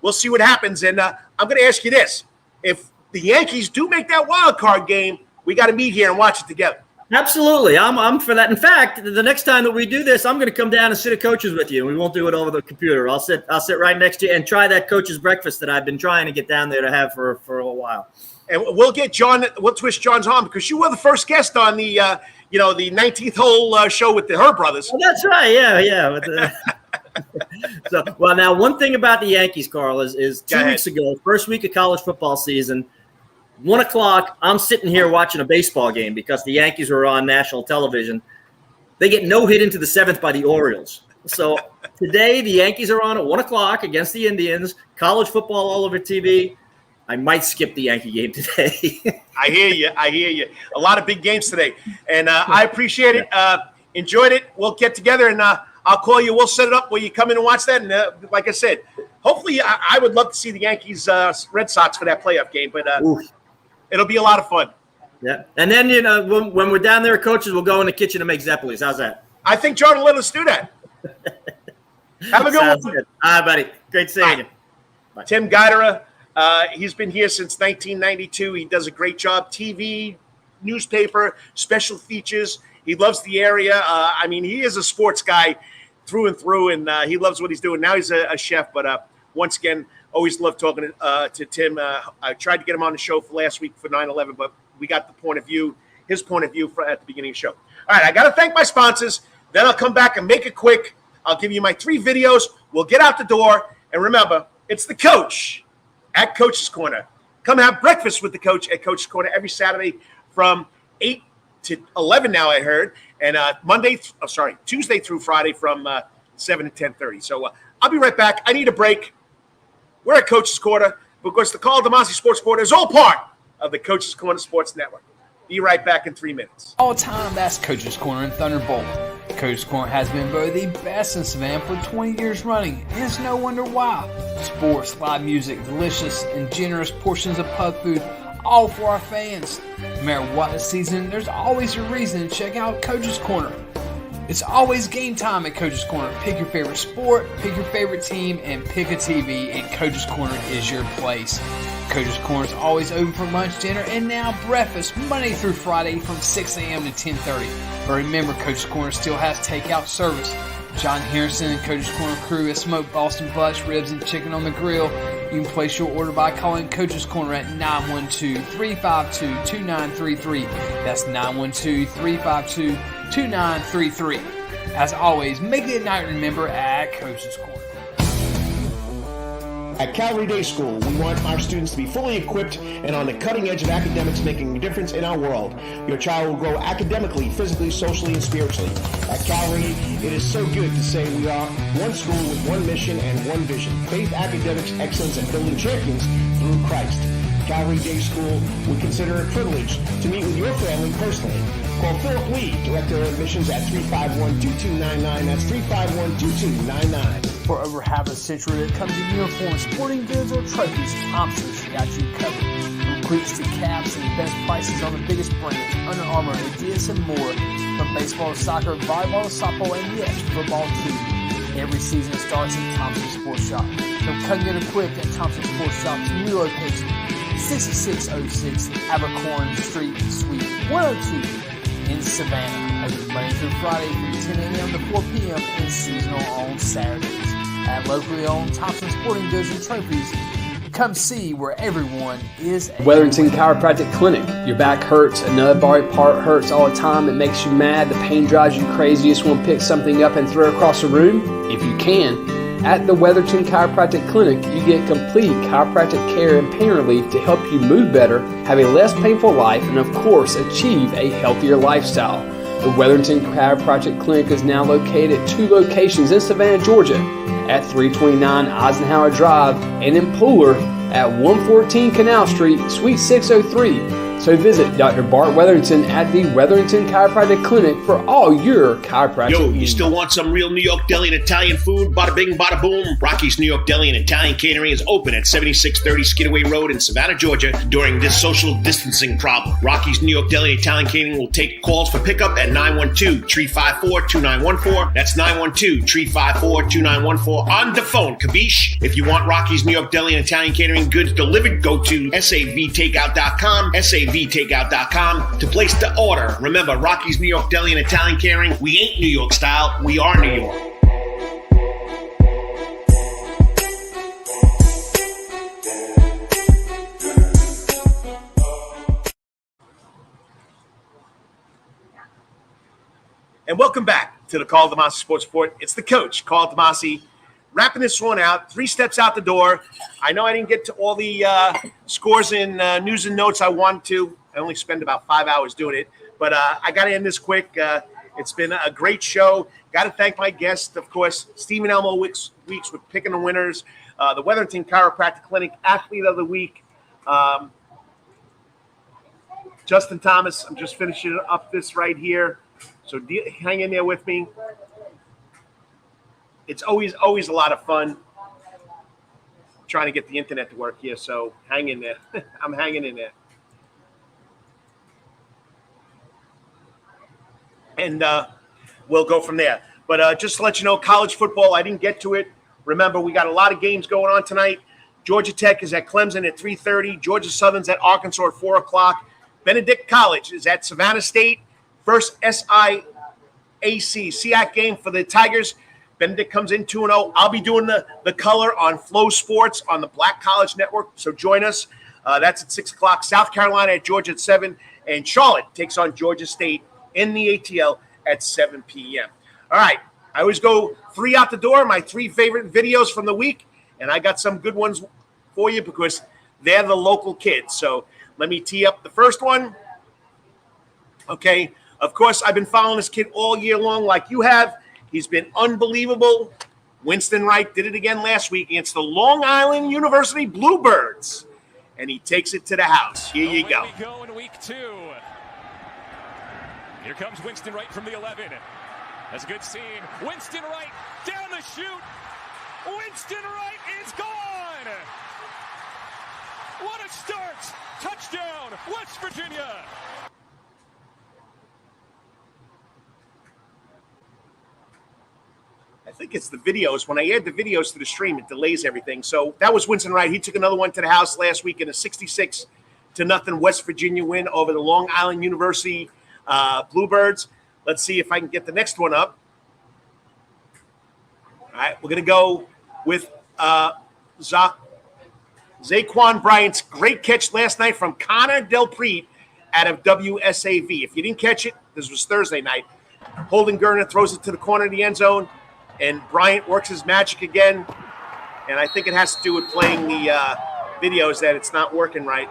we'll see what happens. And I'm going to ask you this. If the Yankees do make that wild card game, we got to meet here and watch it together. Absolutely. I'm for that. In fact, the next time that we do this, I'm going to come down and sit at coaches with you, and we won't do it over the computer. I'll sit right next to you and try that coach's breakfast that I've been trying to get down there to have for a while. And we'll get John. We'll twist John's arm because you were the first guest on the, the 19th hole show with the Herb brothers. Oh, that's right. Yeah. So, well, now one thing about the Yankees, Carl, is 2 weeks ago, first week of college football season, 1:00, I'm sitting here watching a baseball game because the Yankees were on national television. They get no hit into the 7th by the Orioles. So today the Yankees are on at 1:00 against the Indians. College football all over TV. I might skip the Yankee game today. I hear you. A lot of big games today. And I appreciate it. Enjoyed it. We'll get together, and I'll call you. We'll set it up where you come in and watch that. And like I said, hopefully I would love to see the Yankees Red Sox for that playoff game. But it'll be a lot of fun. Yeah. And then, when we're down there, coaches, we'll go in the kitchen and make Zeppelis. How's that? I think John will let us do that. Have a good one. Good. All right, buddy. Great seeing you. Bye. Tim Guidera. He's been here since 1992. He does a great job. TV, newspaper, special features. He loves the area. He is a sports guy through and through, and he loves what he's doing. Now he's a chef, but once again, always love talking to Tim. I tried to get him on the show for last week for 9/11, but we got his point of view at the beginning of the show. All right, I got to thank my sponsors. Then I'll come back and make it quick. I'll give you my 3 videos. We'll get out the door, and remember, it's the coach at Coach's Corner. Come have breakfast with the coach at Coach's Corner every Saturday from 8 to 11 now, I heard. And Tuesday through Friday from 7 to 10:30. So I'll be right back. I need a break. We're at Coach's Corner because the Karl DeMasi Sports Corner is all part of the Coach's Corner Sports Network. Be right back in 3 minutes. All time, that's Coach's Corner and Thunderbolt. Coach's Corner has been voted the best in Savannah for 20 years running, and it's no wonder why. Sports, live music, delicious and generous portions of pub food, all for our fans. No matter what the season, there's always a reason to check out Coach's Corner. It's always game time at Coach's Corner. Pick your favorite sport, pick your favorite team, and pick a TV, and Coach's Corner is your place. Coach's Corner is always open for lunch, dinner, and now breakfast, Monday through Friday from 6 a.m. to 10:30. But remember, Coach's Corner still has takeout service. John Harrison and Coach's Corner crew has smoked Boston butts, ribs, and chicken on the grill. You can place your order by calling Coach's Corner at 912-352-2933. That's 912-352-2933. As always, make it a night to remember at Coach's Corner. At Calvary Day School, we want our students to be fully equipped and on the cutting edge of academics, making a difference in our world. Your child will grow academically, physically, socially, and spiritually. At Calvary, it is so good to say we are one school with one mission and one vision: faith, academics, excellence, and building champions through Christ. Calvary Day School would consider it a privilege to meet with your family personally. Call Philip Lee, Director of Admissions, at 351-2299. That's 351-2299. For over half a century, when it comes to uniforms, sporting goods, or trophies, Thompson's got you covered. From cleats to caps and the best prices on the biggest brands, Under Armour, Adidas, and more. From baseball to soccer, volleyball to softball, and yes, football too. Every season starts at Thompson Sports Shop. From cutting and equipped at Thompson Sports Shop's new location, 6606 Abercorn Street, Suite 102 in Savannah. Open Monday through Friday from 10 a.m. to 4 p.m. and seasonal on Saturdays. At locally owned Thompson Sporting Goods and Trophies, come see where everyone is. Wetherington Chiropractic Clinic. Your back hurts, another body part hurts all the time. It makes you mad. The pain drives you crazy. You just want to pick something up and throw it across the room? If you can. At the Wetherington Chiropractic Clinic, you get complete chiropractic care and pain relief to help you move better, have a less painful life, and of course, achieve a healthier lifestyle. The Wetherington Chiropractic Clinic is now located at 2 locations in Savannah, Georgia, at 329 Eisenhower Drive and in Pooler at 114 Canal Street, Suite 603. So visit Dr. Bart Wetherington at the Wetherington Chiropractic Clinic for all your chiropractic Yo, you needs. still want some real New York deli and Italian food? Bada bing, bada boom. Rocky's New York Deli and Italian Catering is open at 7630 Skidaway Road in Savannah, Georgia during this social distancing problem. Rocky's New York Deli and Italian Catering will take calls for pickup at 912-354-2914. That's 912-354-2914 on the phone, capiche? If you want Rocky's New York Deli and Italian Catering goods delivered, go to savtakeout.com, savtakeout.com to place the order. Remember, Rocky's New York Deli and Italian Catering, we ain't New York style, we are New York. And welcome back to the Karl DeMasi Sports Report. It's the coach, Karl DeMasi, wrapping this one out, 3 steps out the door. I know I didn't get to all the scores and news and notes I wanted to. I only spent about 5 hours doing it, but I got to end this quick. It's been a great show. Got to thank my guest, of course, Stephen Elmo Weeks with picking the winners, the Wetherington Chiropractic Clinic Athlete of the Week, Justin Thomas. I'm just finishing up this right here, so hang in there with me. It's always a lot of fun trying to get the internet to work here, so hang in there. I'm hanging in there. And we'll go from there. But just to let you know, college football, I didn't get to it. Remember, we got a lot of games going on tonight. Georgia Tech is at Clemson at 3:30. Georgia Southern's at Arkansas at 4 o'clock. Benedict College is at Savannah State. First SIAC game for the Tigers. Benedict comes in 2-0. I'll be doing the color on Flow Sports on the Black College Network, so join us. That's at 6 o'clock. South Carolina at Georgia at 7. And Charlotte takes on Georgia State in the ATL at 7 p.m. All right. I always go 3 out the door, my 3 favorite videos from the week, and I got some good ones for you because they're the local kids. So let me tee up the first one. Okay. Of course, I've been following this kid all year long like you have. He's been unbelievable. Winston Wright did it again last week against the Long Island University Bluebirds, and he takes it to the house. Here you go. We go in week 2. Here comes Winston Wright from the 11. That's a good scene. Winston Wright down the chute. Winston Wright is gone. What a start. Touchdown, West Virginia. I think it's the videos. When I add the videos to the stream, it delays everything. So that was Winston Wright. He took another one to the house last week in a 66-0 West Virginia win over the Long Island University Bluebirds. Let's see if I can get the next one up. All right, we're going to go with Zaquan Bryant's great catch last night from Connor Delpreet out of WSAV. If you didn't catch it, this was Thursday night. Holding Gurner throws it to the corner of the end zone, and Bryant works his magic again. And I think it has to do with playing the videos that it's not working right.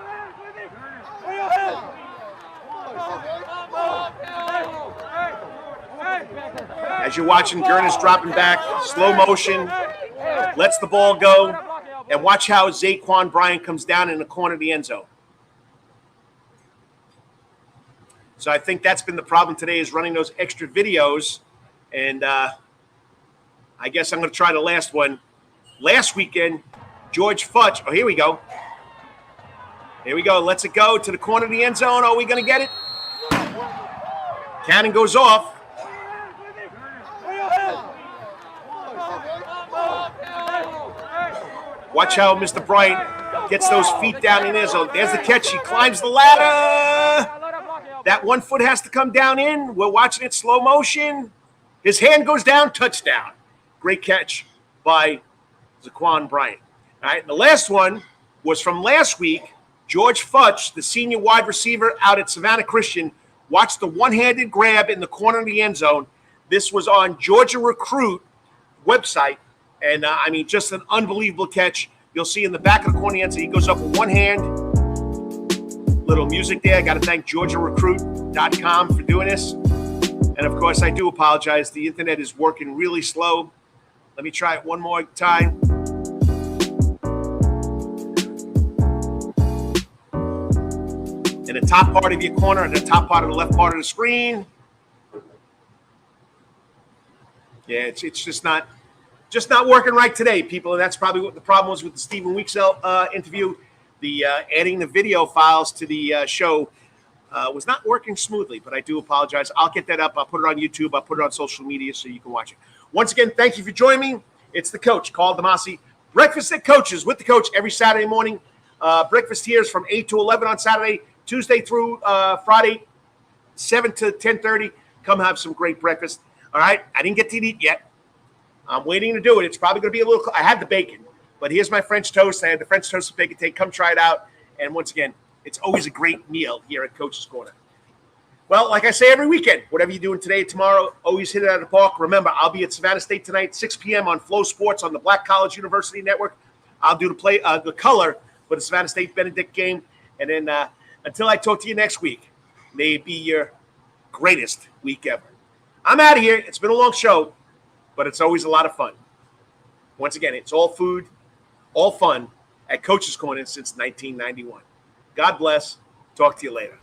As you're watching, Gurner's dropping back, slow motion, lets the ball go, and watch how Zaquan Bryant comes down in the corner of the end zone. So I think that's been the problem today, is running those extra videos. And I guess I'm going to try the last one. Last weekend, George Futch. Oh, here we go. Here we go. Lets it go to the corner of the end zone. Are we going to get it? Cannon goes off. Watch how Mr. Bryant gets those feet down in there. So there's the catch. He climbs the ladder. That 1 foot has to come down in. We're watching it slow motion. His hand goes down. Touchdown. Great catch by Zaquan Bryant. All right. The last one was from last week. George Futch, the senior wide receiver out at Savannah Christian, watched the one-handed grab in the corner of the end zone. This was on Georgia Recruit website. And, just an unbelievable catch. You'll see in the back of the corner of the end zone, he goes up with one hand. Little music there. I got to thank GeorgiaRecruit.com for doing this. And, of course, I do apologize. The internet is working really slow. Let me try it one more time. In the top part of your corner, in the top part of the left part of the screen. Yeah, it's just not working right today, people. And that's probably what the problem was with the Stephen Weeks interview. The adding the video files to the show was not working smoothly, but I do apologize. I'll get that up. I'll put it on YouTube. I'll put it on social media so you can watch it. Once again, thank you for joining me. It's the coach, Karl DeMasi. Breakfast at Coaches with the coach every Saturday morning. Breakfast here is from 8 to 11 on Saturday, Tuesday through Friday, 7 to 10:30. Come have some great breakfast. All right, I didn't get to eat yet. I'm waiting to do it. It's probably going to be a little – I had the bacon, but here's my French toast. I had the French toast with bacon take. Come try it out. And once again, it's always a great meal here at Coach's Corner. Well, like I say every weekend, whatever you're doing today, tomorrow, always hit it out of the park. Remember, I'll be at Savannah State tonight, 6 p.m. on Flow Sports on the Black College University Network. I'll do the color for the Savannah State Benedict game. And then until I talk to you next week, may it be your greatest week ever. I'm out of here. It's been a long show, but it's always a lot of fun. Once again, it's all food, all fun at Coach's Corner since 1991. God bless. Talk to you later.